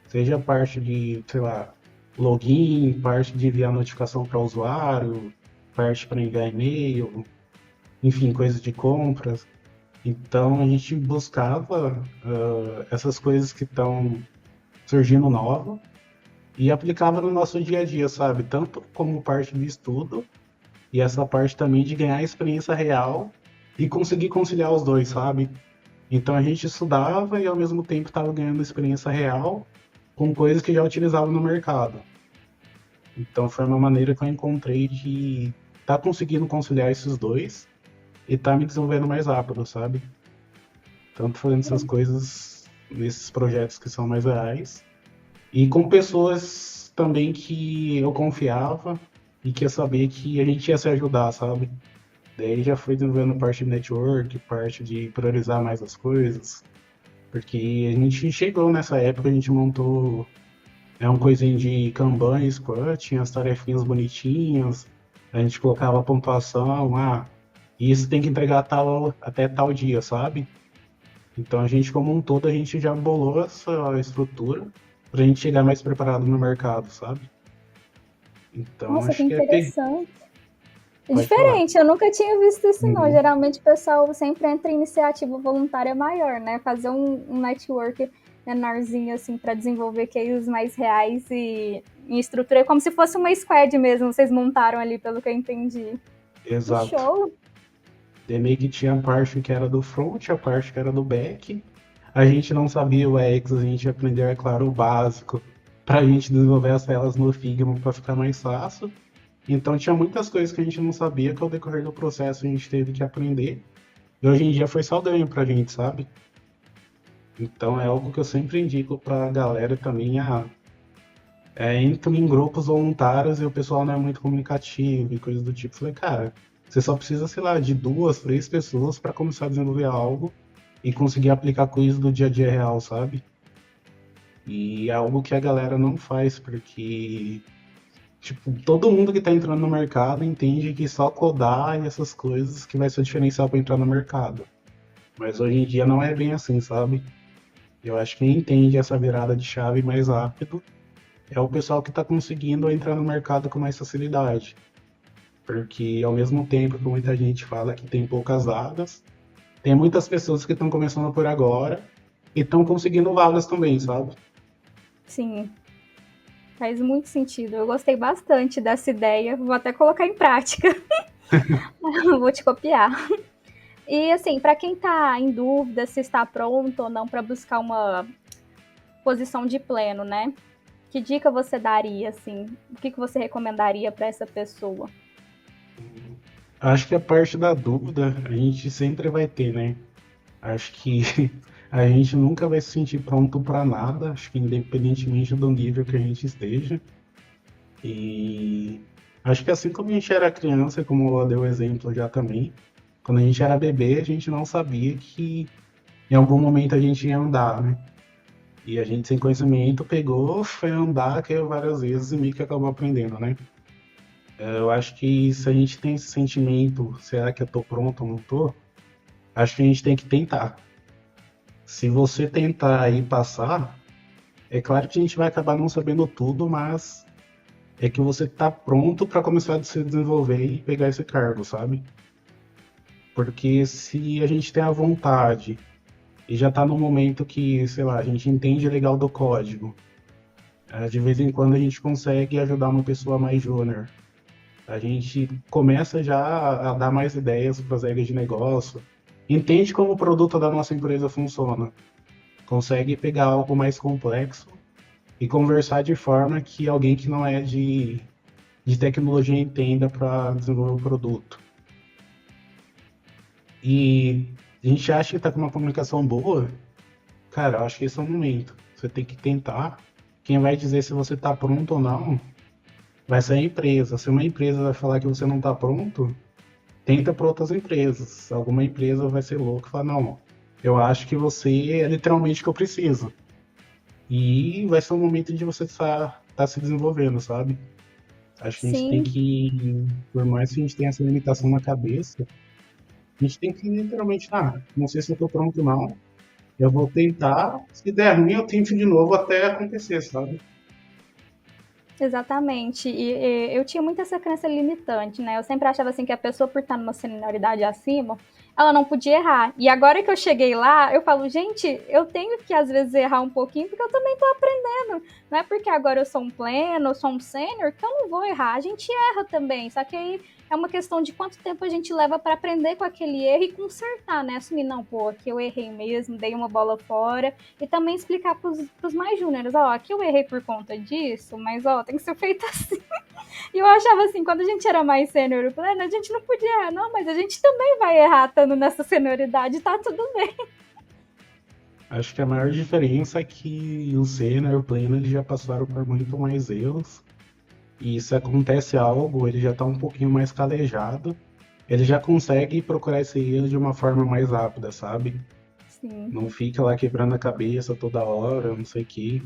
Seja parte de, sei lá, login, parte de enviar notificação para o usuário, parte para enviar e-mail, enfim, coisas de compras. Então a gente buscava essas coisas que estão surgindo nova e aplicava no nosso dia a dia, sabe? Tanto como parte de estudo e essa parte também de ganhar experiência real e conseguir conciliar os dois, sabe? Então a gente estudava e ao mesmo tempo estava ganhando experiência real com coisas que já utilizava no mercado. Então foi uma maneira que eu encontrei de estar conseguindo conciliar esses dois e estar me desenvolvendo mais rápido, sabe? Tanto fazendo essas coisas nesses projetos que são mais reais e com pessoas também que eu confiava e que ia saber que a gente ia se ajudar, sabe? Daí já fui desenvolvendo parte de network, parte de priorizar mais as coisas, porque a gente chegou nessa época, a gente montou um coisinho de Kanban e Scrum, tinha as tarefinhas bonitinhas, a gente colocava a pontuação, isso tem que entregar até tal dia, sabe? Então a gente, como um todo, a gente já bolou essa estrutura pra gente chegar mais preparado no mercado, sabe? Então Nossa, que acho que interessante. É pode falar. diferente, eu nunca tinha visto isso não. Uhum. Geralmente o pessoal sempre entra em iniciativa voluntária maior, né? Fazer um network menorzinho assim para desenvolver cases mais reais e em estrutura, como se fosse uma squad mesmo, vocês montaram ali, pelo que eu entendi. Que Exato. show! Daí meio que tinha a parte que era do front, a parte que era do back. A gente não sabia o UX, a gente aprendeu, é claro, o básico pra gente desenvolver as telas no Figma para ficar mais fácil. Então tinha muitas coisas que a gente não sabia que ao decorrer do processo a gente teve que aprender. E hoje em dia foi só ganho pra gente, sabe? Então é algo que eu sempre indico pra galera também, entra em grupos voluntários e o pessoal não é muito comunicativo e coisas do tipo. Falei, cara, você só precisa, sei lá, de duas, três pessoas para começar a desenvolver algo e conseguir aplicar coisas do dia a dia real, sabe? E é algo que a galera não faz, porque, tipo, todo mundo que tá entrando no mercado entende que só codar e essas coisas que vai ser o diferencial para entrar no mercado. Mas hoje em dia não é bem assim, sabe? Eu acho que quem entende essa virada de chave mais rápido é o pessoal que está conseguindo entrar no mercado com mais facilidade. Porque ao mesmo tempo que muita gente fala que tem poucas vagas, tem muitas pessoas que estão começando por agora e estão conseguindo vagas também, sabe? Sim, faz muito sentido. Eu gostei bastante dessa ideia, vou até colocar em prática. Vou te copiar. E assim, para quem está em dúvida se está pronto ou não para buscar uma posição de pleno, né? Que dica você daria, assim? O que você recomendaria para essa pessoa? Acho que a parte da dúvida a gente sempre vai ter, né? Acho que a gente nunca vai se sentir pronto para nada, acho que independentemente do nível que a gente esteja. E acho que assim como a gente era criança, como eu dei o exemplo já também, quando a gente era bebê, a gente não sabia que em algum momento a gente ia andar, né? E a gente sem conhecimento pegou, foi andar, caiu várias vezes e meio que acabou aprendendo, né? Eu acho que se a gente tem esse sentimento, será que eu tô pronto ou não tô? Acho que a gente tem que tentar. Se você tentar e passar, é claro que a gente vai acabar não sabendo tudo, mas é que você tá pronto para começar a se desenvolver e pegar esse cargo, sabe? Porque se a gente tem a vontade e já tá no momento que, sei lá, a gente entende legal do código, de vez em quando a gente consegue ajudar uma pessoa mais júnior. A gente começa já a dar mais ideias para as regras de negócio, entende como o produto da nossa empresa funciona, consegue pegar algo mais complexo e conversar de forma que alguém que não é de tecnologia entenda para desenvolver o produto. E a gente acha que está com uma comunicação boa, cara, eu acho que esse é o momento. Você tem que tentar. Quem vai dizer se você está pronto ou não vai ser a empresa. Se uma empresa vai falar que você não está pronto, tenta para outras empresas. Alguma empresa vai ser louca e falar, não, eu acho que você é literalmente o que eu preciso. E vai ser um momento de você estar se desenvolvendo, sabe? Acho que a gente tem Sim, que, por mais que a gente tenha essa limitação na cabeça, a gente tem que literalmente, não sei se eu tô pronto não, eu vou tentar, se der ruim eu tento de novo até acontecer, sabe? exatamente. E eu tinha muito essa crença limitante, né? Eu sempre achava assim que a pessoa, por estar numa senioridade acima, ela não podia errar. E agora que eu cheguei lá, eu falo, gente, eu tenho que às vezes errar um pouquinho, porque eu também tô aprendendo. Não é porque agora eu sou um pleno, eu sou um sênior, que eu não vou errar. A gente erra também. Só que aí é uma questão de quanto tempo a gente leva para aprender com aquele erro e consertar, né? Assumir, não, pô, aqui eu errei mesmo, dei uma bola fora. E também explicar pros mais júniores, ó, aqui eu errei por conta disso, mas ó, tem que ser feito assim. E eu achava assim, quando a gente era mais sênior, eu falei, a gente não podia errar, não, mas a gente também vai errar estando nessa senioridade, tá tudo bem. Acho que a maior diferença é que o sênior e o pleno eles já passaram por muito mais erros. E se acontece algo, ele já está um pouquinho mais calejado. Ele já consegue procurar esse erro de uma forma mais rápida, sabe? Sim, Não fica lá quebrando a cabeça toda hora, não sei o quê.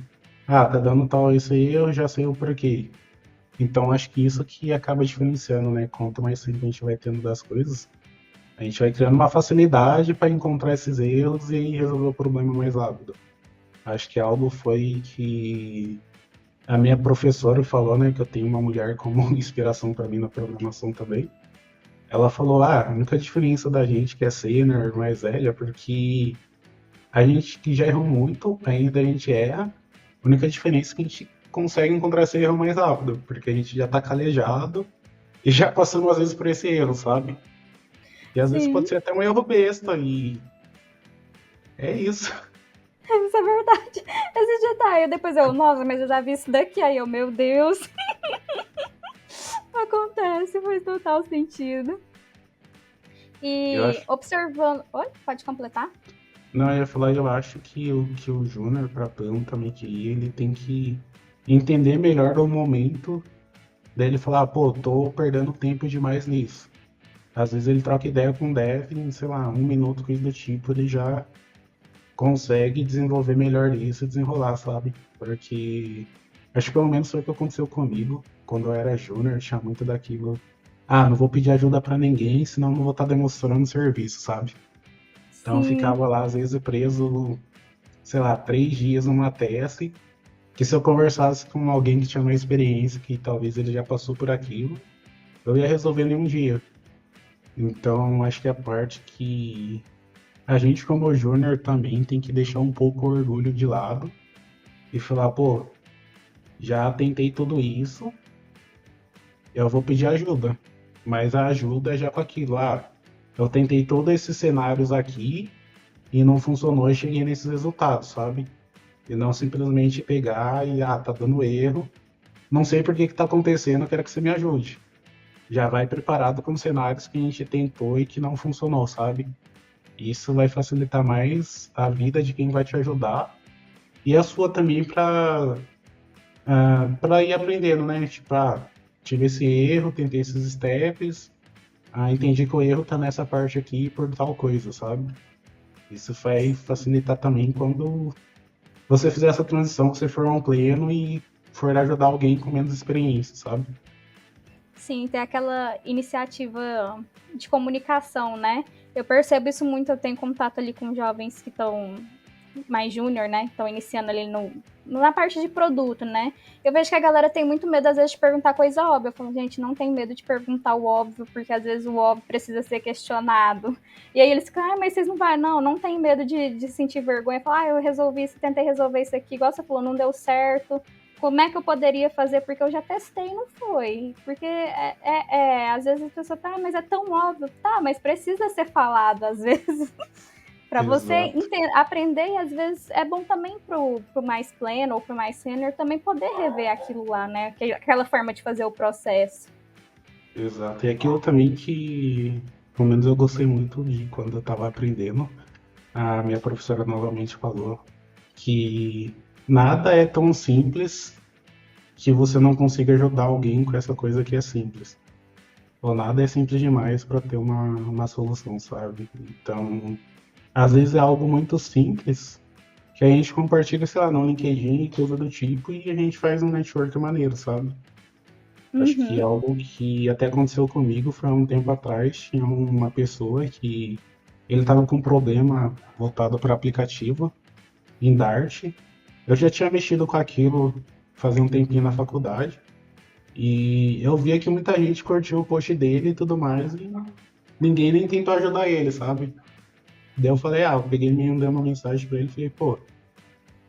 Ah, tá dando tal isso aí, eu já sei o porquê. Então acho que isso que acaba diferenciando, né? Quanto mais tempo a gente vai tendo das coisas, a gente vai criando uma facilidade para encontrar esses erros e resolver o problema mais rápido. Acho que algo foi que a minha professora falou, né, que eu tenho uma mulher como inspiração para mim na programação também. Ela falou: a única diferença da gente que é sênior, mais velha, porque a gente que já errou muito, ainda a gente erra. A única diferença é que a gente consegue encontrar esse erro mais rápido, porque a gente já tá calejado e já passamos às vezes por esse erro, sabe? E às vezes pode sim, ser até um erro besta, e é isso. isso é verdade. Esse dia tá aí, depois eu, nossa, mas eu já vi isso daqui, aí eu, meu Deus, acontece, faz total sentido. Eu E acho. observando. Oi, pode completar? Não, eu ia falar, eu acho que o Júnior, pra plano também que ele tem que entender melhor o momento dele falar, pô, tô perdendo tempo demais nisso. Às vezes ele troca ideia com o dev, em, sei lá, um minuto, coisa do tipo, ele já consegue desenvolver melhor isso e desenrolar, sabe? Porque acho que pelo menos foi o que aconteceu comigo quando eu era júnior, tinha muito daquilo. Ah, não vou pedir ajuda pra ninguém, senão não vou estar demonstrando serviço, sabe? Então eu Sim, ficava lá, às vezes, preso, sei lá, 3 dias numa task, que se eu conversasse com alguém que tinha mais experiência, que talvez ele já passou por aquilo, eu ia resolver em um dia. Então acho que a parte que a gente, como júnior, também tem que deixar um pouco o orgulho de lado e falar, pô, já tentei tudo isso, eu vou pedir ajuda. Mas a ajuda é já com aquilo, eu tentei todos esses cenários aqui e não funcionou e cheguei nesses resultados, sabe? E não simplesmente pegar e, tá dando erro, não sei por que que tá acontecendo, eu quero que você me ajude. Já vai preparado com cenários que a gente tentou e que não funcionou, sabe? Isso vai facilitar mais a vida de quem vai te ajudar e a sua também para ir aprendendo, né? Tipo, tive esse erro, tentei esses steps, entendi que o erro tá nessa parte aqui por tal coisa, sabe? Isso vai facilitar também quando você fizer essa transição, que você for um pleno e for ajudar alguém com menos experiência, sabe? sim, ter aquela iniciativa de comunicação, né? Eu percebo isso muito, eu tenho contato ali com jovens que estão mais júnior, né? Estão iniciando ali na parte de produto, né? Eu vejo que a galera tem muito medo, às vezes, de perguntar coisa óbvia. Eu falo, gente, não tem medo de perguntar o óbvio, porque às vezes o óbvio precisa ser questionado. E aí eles ficam, mas vocês não vai, não tem medo de sentir vergonha. Falar, eu resolvi isso, tentei resolver isso aqui, igual você falou, não deu certo. Como é que eu poderia fazer? Porque eu já testei e não foi. Porque às vezes a pessoa tá, mas é tão óbvio. Tá, mas precisa ser falado às vezes. Para você Exato, aprender, e às vezes é bom também pro mais pleno ou pro mais sênior também poder rever aquilo lá, né? Aquela forma de fazer o processo. exato. E aquilo também que, pelo menos eu gostei muito de quando eu estava aprendendo, a minha professora novamente falou que nada é tão simples que você não consiga ajudar alguém com essa coisa que é simples. Ou nada é simples demais para ter uma solução, sabe? Então, às vezes é algo muito simples que a gente compartilha, sei lá, no LinkedIn, coisa do tipo, e a gente faz um network maneiro, sabe? Acho que Uhum. algo que até aconteceu comigo foi há um tempo atrás, tinha uma pessoa que ele estava com um problema voltado para aplicativo em Dart. Eu já tinha mexido com aquilo fazia um tempinho na faculdade e eu via que muita gente curtiu o post dele e tudo mais e ninguém nem tentou ajudar ele, sabe? Daí eu falei, eu peguei e mandei uma mensagem pra ele e falei, pô,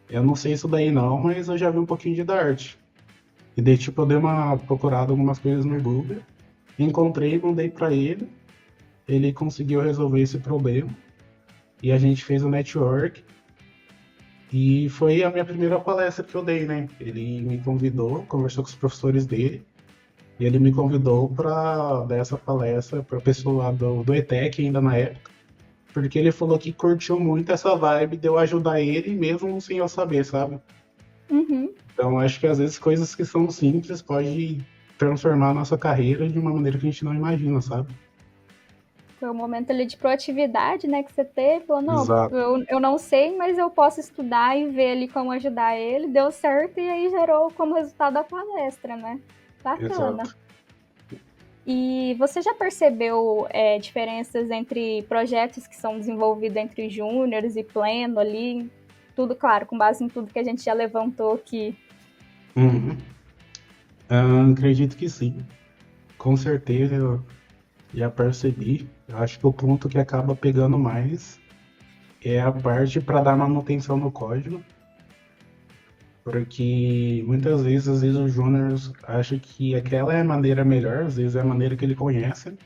eu não sei isso daí não, mas eu já vi um pouquinho de Dart. E daí, tipo, eu dei uma procurada algumas coisas no Google, encontrei, mandei pra ele, ele conseguiu resolver esse problema e a gente fez o network e foi a minha primeira palestra que eu dei, né? Ele me convidou, conversou com os professores dele e ele me convidou para dar essa palestra para o pessoal lá do ETEC ainda na época, porque ele falou que curtiu muito essa vibe de eu ajudar ele mesmo sem eu saber, sabe? Uhum. Então acho que às vezes coisas que são simples pode transformar a nossa carreira de uma maneira que a gente não imagina, sabe? Foi um momento ali de proatividade, né, que você teve. Falou, não, Exato, eu não sei, mas eu posso estudar e ver ali como ajudar ele. Deu certo e aí gerou como resultado a palestra, né? Bacana. exato. E você já percebeu diferenças entre projetos que são desenvolvidos entre júniores e pleno ali? Tudo, claro, com base em tudo que a gente já levantou aqui. Uhum. Acredito que sim. Com certeza eu já percebi. Eu acho que o ponto que acaba pegando mais é a parte para dar manutenção no código, porque muitas vezes, às vezes o Júnior acha que aquela é a maneira melhor, às vezes é a maneira que ele conhece,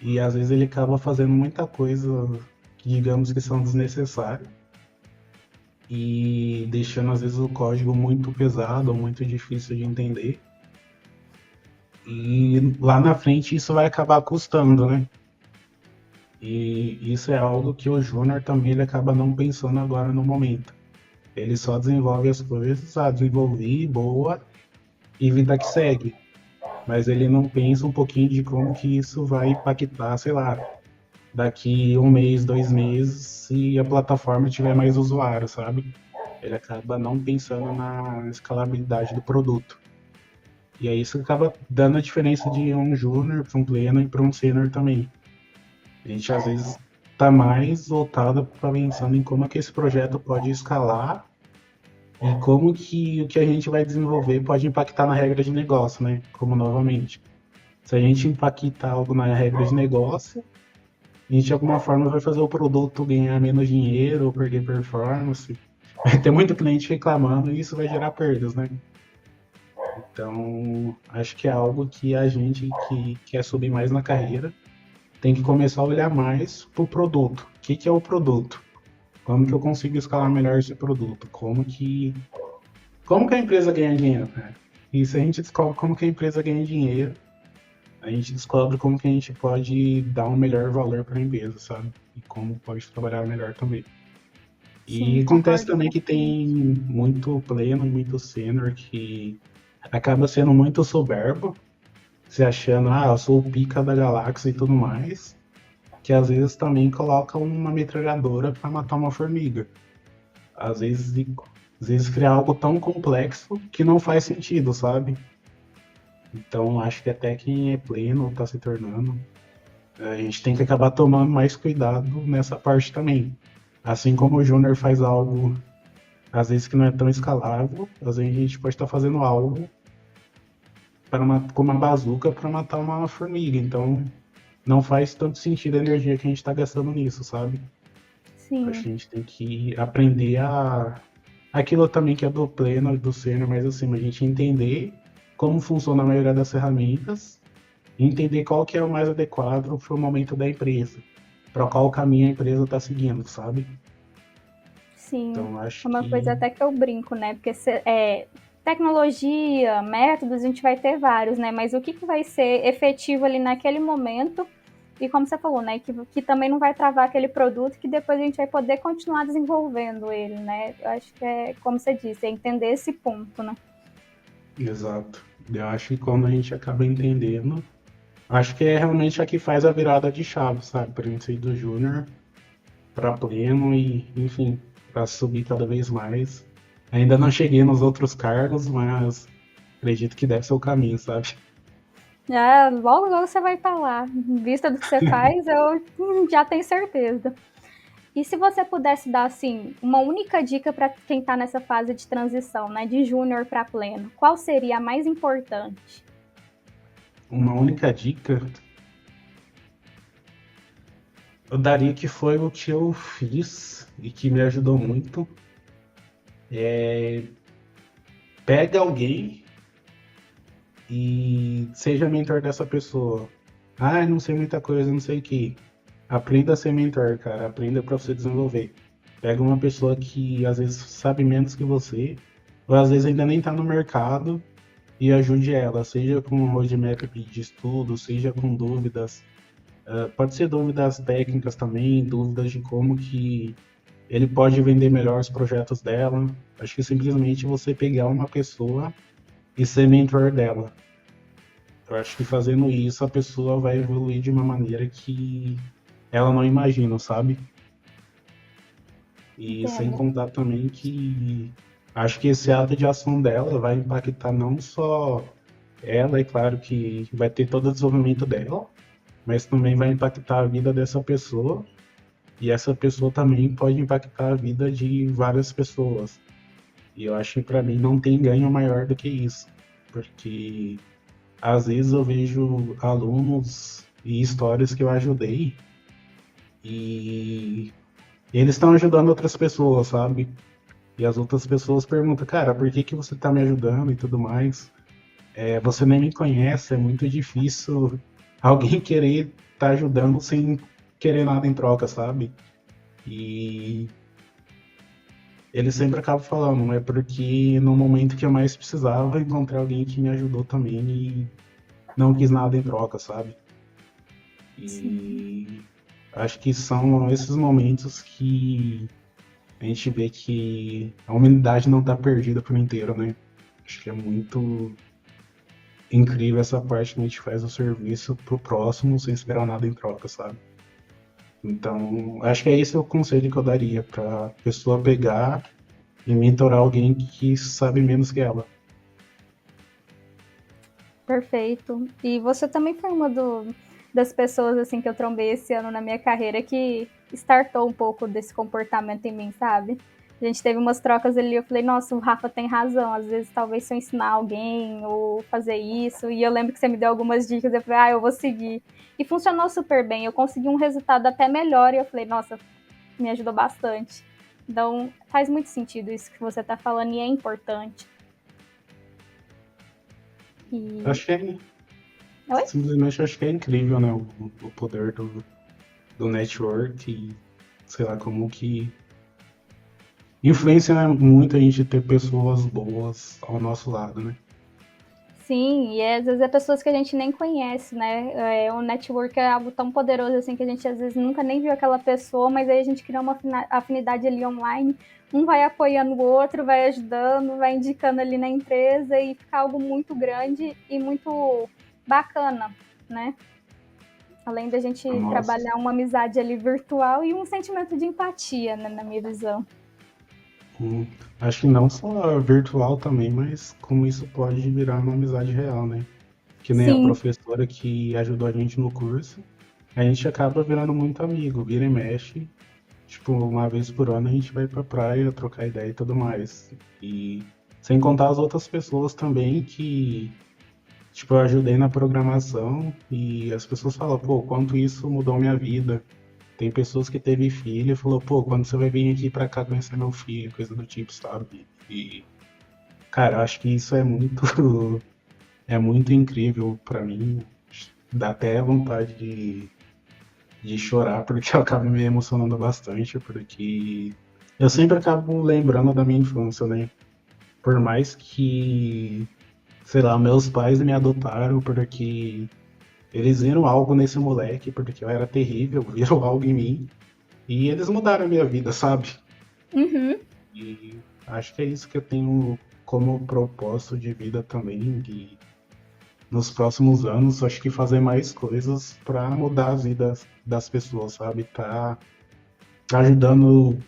e às vezes ele acaba fazendo muita coisa que digamos que são desnecessárias e deixando às vezes o código muito pesado ou muito difícil de entender. E lá na frente isso vai acabar custando, né? E isso é algo que o Júnior também ele acaba não pensando agora no momento. Ele só desenvolve as coisas, desenvolvi, boa, e vida que segue. Mas ele não pensa um pouquinho de como que isso vai impactar, sei lá, daqui um mês, 2 meses, se a plataforma tiver mais usuários, sabe? Ele acaba não pensando na escalabilidade do produto. E é isso que acaba dando a diferença de um júnior para um pleno e para um sênior também. A gente às vezes está mais voltado para pensando em como é que esse projeto pode escalar e como que o que a gente vai desenvolver pode impactar na regra de negócio, né? Como novamente, se a gente impactar algo na regra de negócio, a gente de alguma forma vai fazer o produto ganhar menos dinheiro ou perder performance. Vai ter muito cliente reclamando e isso vai gerar perdas, né? Então, acho que é algo que a gente que quer subir mais na carreira tem que começar a olhar mais para o produto. O que é o produto? Como que eu consigo escalar melhor esse produto? Como que a empresa ganha dinheiro, né? E se a gente descobre como que a empresa ganha dinheiro, a gente descobre como que a gente pode dar um melhor valor para a empresa, sabe? E como pode trabalhar melhor também. Sim, E acontece concordo também que tem plenamente. muito pleno e muito sênior que acaba sendo muito soberbo, se achando, eu sou o pica da galáxia e tudo mais, que às vezes também coloca uma metralhadora para matar uma formiga. Às vezes, às vezes criar algo tão complexo que não faz sentido, sabe? Então acho que até quem é pleno está se tornando, a gente tem que acabar tomando mais cuidado nessa parte também. Assim como o Júnior faz algo, às vezes que não é tão escalável, às vezes a gente pode estar fazendo algo com uma bazuca para matar uma formiga. Então não faz tanto sentido a energia que a gente está gastando nisso, sabe? Acho Sim, que a gente tem que aprender a. Aquilo também que é do pleno, do sênior, mas assim, a gente entender como funciona a maioria das ferramentas e entender qual que é o mais adequado para o momento da empresa, para qual caminho a empresa está seguindo, sabe? sim. Então É acho uma coisa que. até que eu brinco, né? Porque tecnologia, métodos, a gente vai ter vários, né? Mas o que, que vai ser efetivo ali naquele momento e como você falou, né, que também não vai travar aquele produto que depois a gente vai poder continuar desenvolvendo ele, né? Eu acho que é, como você disse, é entender esse ponto, né? Exato. Eu acho que quando a gente acaba entendendo, acho que é realmente a que faz a virada de chave, sabe? Para gente sair do júnior para pleno e, enfim, para subir cada vez mais. Ainda não cheguei nos outros cargos, mas acredito que deve ser o caminho, sabe? Logo, logo você vai estar lá. Em vista do que você faz, eu já tenho certeza. E se você pudesse dar, assim, uma única dica para quem está nessa fase de transição, né, de júnior para pleno, qual seria a mais importante? Uma única dica eu daria que foi o que eu fiz e que me ajudou muito. Pega alguém e seja mentor dessa pessoa. Ah, não sei muita coisa, não sei o que. Aprenda a ser mentor, cara. Aprenda para você desenvolver. Pega uma pessoa que às vezes sabe menos que você, ou às vezes ainda nem tá no mercado, e ajude ela, seja com um roadmap de estudo, seja com dúvidas. Pode ser dúvidas técnicas também, dúvidas de como que ele pode vender melhor os projetos dela. Acho que simplesmente você pegar uma pessoa e ser mentor dela. Eu acho que fazendo isso a pessoa vai evoluir de uma maneira que ela não imagina, sabe? E sem Entendo. contar também que acho que esse ato de ação dela vai impactar não só ela, é claro que vai ter todo o desenvolvimento dela, mas também vai impactar a vida dessa pessoa, e essa pessoa também pode impactar a vida de várias pessoas. E eu acho que para mim não tem ganho maior do que isso, porque às vezes eu vejo alunos e histórias que eu ajudei e eles estão ajudando outras pessoas, sabe? E as outras pessoas perguntam, cara, por que que você tá me ajudando e tudo mais? Você nem me conhece, é muito difícil alguém querer tá ajudando sem querer nada em troca, sabe? E ele sempre acaba falando, é porque no momento que eu mais precisava, encontrei alguém que me ajudou também e não quis nada em troca, sabe? Sim, E acho que são esses momentos que a gente vê que a humanidade não tá perdida por inteiro, né? Acho que é muito incrível essa parte que a gente faz o serviço pro próximo sem esperar nada em troca, sabe? Então, acho que é esse o conselho que eu daria pra pessoa pegar e mentorar alguém que sabe menos que ela. perfeito. E você também foi uma das pessoas assim que eu trombei esse ano na minha carreira que startou um pouco desse comportamento em mim, sabe? A gente teve umas trocas ali, eu falei, nossa, o Rafa tem razão, às vezes talvez se eu ensinar alguém ou fazer isso, e eu lembro que você me deu algumas dicas, eu falei, eu vou seguir. E funcionou super bem, eu consegui um resultado até melhor, e eu falei, nossa, me ajudou bastante. Então, faz muito sentido isso que você está falando e é importante. E. Acho que é, Oi? simplesmente acho que é incrível, né? O poder do network e sei lá como que influencia, né, muito a gente ter pessoas boas ao nosso lado, né? Sim, e às vezes é pessoas que a gente nem conhece, né? O network é algo tão poderoso assim que a gente às vezes nunca nem viu aquela pessoa, mas aí a gente cria uma afinidade ali online, um vai apoiando o outro, vai ajudando, vai indicando ali na empresa e fica algo muito grande e muito bacana, né? Além da gente Nossa. trabalhar uma amizade ali virtual e um sentimento de empatia, né, na minha visão. Hum, acho que não só virtual também, mas como isso pode virar uma amizade real, né? Que nem a Sim, professora que ajudou a gente no curso, a gente acaba virando muito amigo, vira e mexe. Tipo, uma vez por ano a gente vai pra praia trocar ideia e tudo mais. E sem contar as outras pessoas também que, tipo, eu ajudei na programação e as pessoas falam, pô, quanto isso mudou minha vida. Tem pessoas que teve filho e falou, pô, quando você vai vir aqui pra cá conhecer meu filho, coisa do tipo, sabe? E, cara, eu acho que isso é muito, é muito incrível pra mim. Dá até vontade de chorar, porque eu acabo me emocionando bastante, porque eu sempre acabo lembrando da minha infância, né? Por mais que, sei lá, meus pais me adotaram porque eles viram algo nesse moleque, porque eu era terrível, viram algo em mim, e eles mudaram a minha vida, sabe? uhum, E acho que é isso que eu tenho como propósito de vida também, de nos próximos anos, acho que fazer mais coisas para mudar as vidas das pessoas, sabe? Tá ajudando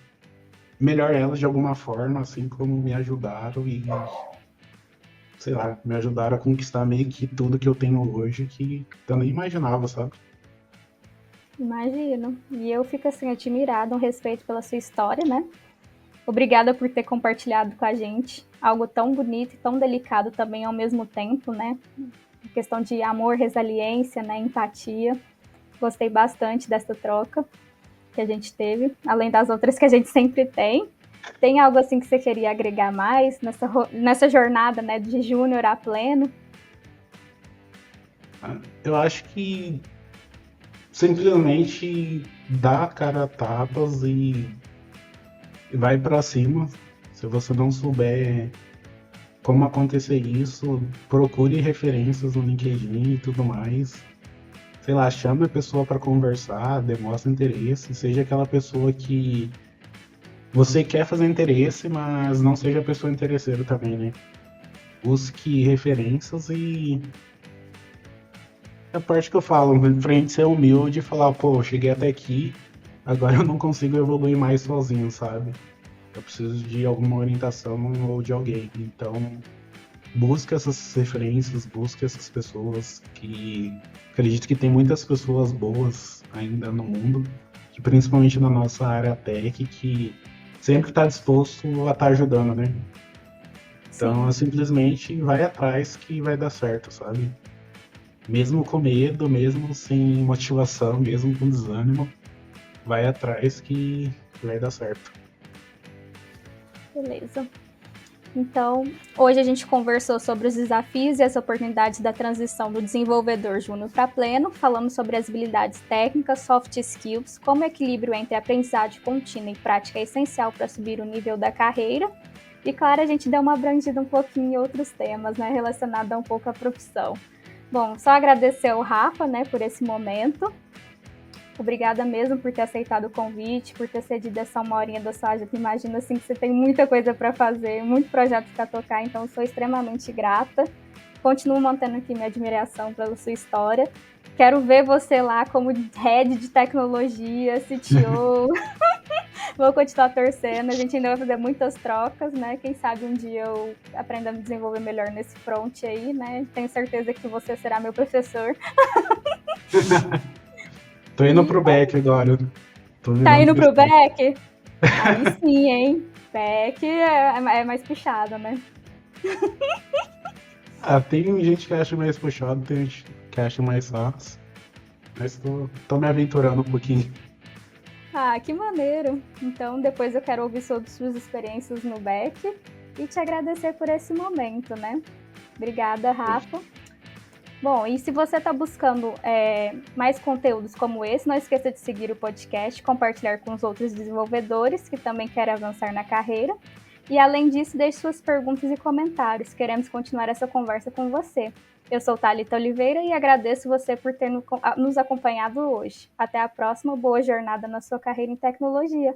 melhor elas de alguma forma, assim como me ajudaram e sei lá, me ajudaram a conquistar meio que tudo que eu tenho hoje que eu nem imaginava, sabe? Imagino. E eu fico assim admirada, um respeito pela sua história, né? Obrigada por ter compartilhado com a gente algo tão bonito e tão delicado também ao mesmo tempo, né? Questão de amor, resiliência, né? Empatia. Gostei bastante dessa troca que a gente teve, além das outras que a gente sempre tem. Tem algo assim que você queria agregar mais nessa jornada, né, de júnior a pleno? Eu acho que simplesmente dá a cara a tapas e vai pra cima. Se você não souber como acontecer isso, procure referências no LinkedIn e tudo mais. Sei lá, chame a pessoa para conversar, demonstre interesse, seja aquela pessoa que você quer fazer interesse, mas não seja a pessoa interesseira também, né? Busque referências e a parte que eu falo, pra gente ser humilde e falar, pô, eu cheguei até aqui, agora eu não consigo evoluir mais sozinho, sabe? Eu preciso de alguma orientação ou de alguém. Então, busca essas referências, busca essas pessoas que acredito que tem muitas pessoas boas ainda no mundo, que principalmente na nossa área tech, que sempre está disposto a estar ajudando, né? Então, Sim, simplesmente vai atrás que vai dar certo, sabe? Mesmo com medo, mesmo sem motivação, mesmo com desânimo, vai atrás que vai dar certo. beleza. Então, hoje a gente conversou sobre os desafios e as oportunidades da transição do desenvolvedor júnior para pleno, falamos sobre as habilidades técnicas, soft skills, como o equilíbrio entre aprendizagem contínua e prática é essencial para subir o nível da carreira. E claro, a gente deu uma abrangida um pouquinho em outros temas, né, relacionados um pouco à profissão. Bom, só agradecer ao Rafa, né, por esse momento. Obrigada mesmo por ter aceitado o convite, por ter cedido essa uma horinha da sua agenda. Imagino assim que você tem muita coisa para fazer, muito projeto para tocar, então sou extremamente grata. Continuo mantendo aqui minha admiração pela sua história. Quero ver você lá como head de tecnologia, CTO. Vou continuar torcendo. A gente ainda vai fazer muitas trocas, né? Quem sabe um dia eu aprenda a me desenvolver melhor nesse front aí, né? Tenho certeza que você será meu professor. Tô indo E pro back agora. Tô tá virando indo pro pro stack. back? Aí sim, hein? Back é mais puxado, né? Ah, tem gente que acha mais puxado, tem gente que acha mais fácil. Mas tô me aventurando um pouquinho. Ah, que maneiro. Então, depois eu quero ouvir sobre suas experiências no back e te agradecer por esse momento, né? Obrigada, Rafa. Bom, e se você está buscando mais conteúdos como esse, não esqueça de seguir o podcast, compartilhar com os outros desenvolvedores que também querem avançar na carreira. E além disso, deixe suas perguntas e comentários. Queremos continuar essa conversa com você. Eu sou Thalita Oliveira e agradeço você por ter nos acompanhado hoje. Até a próxima, boa jornada na sua carreira em tecnologia.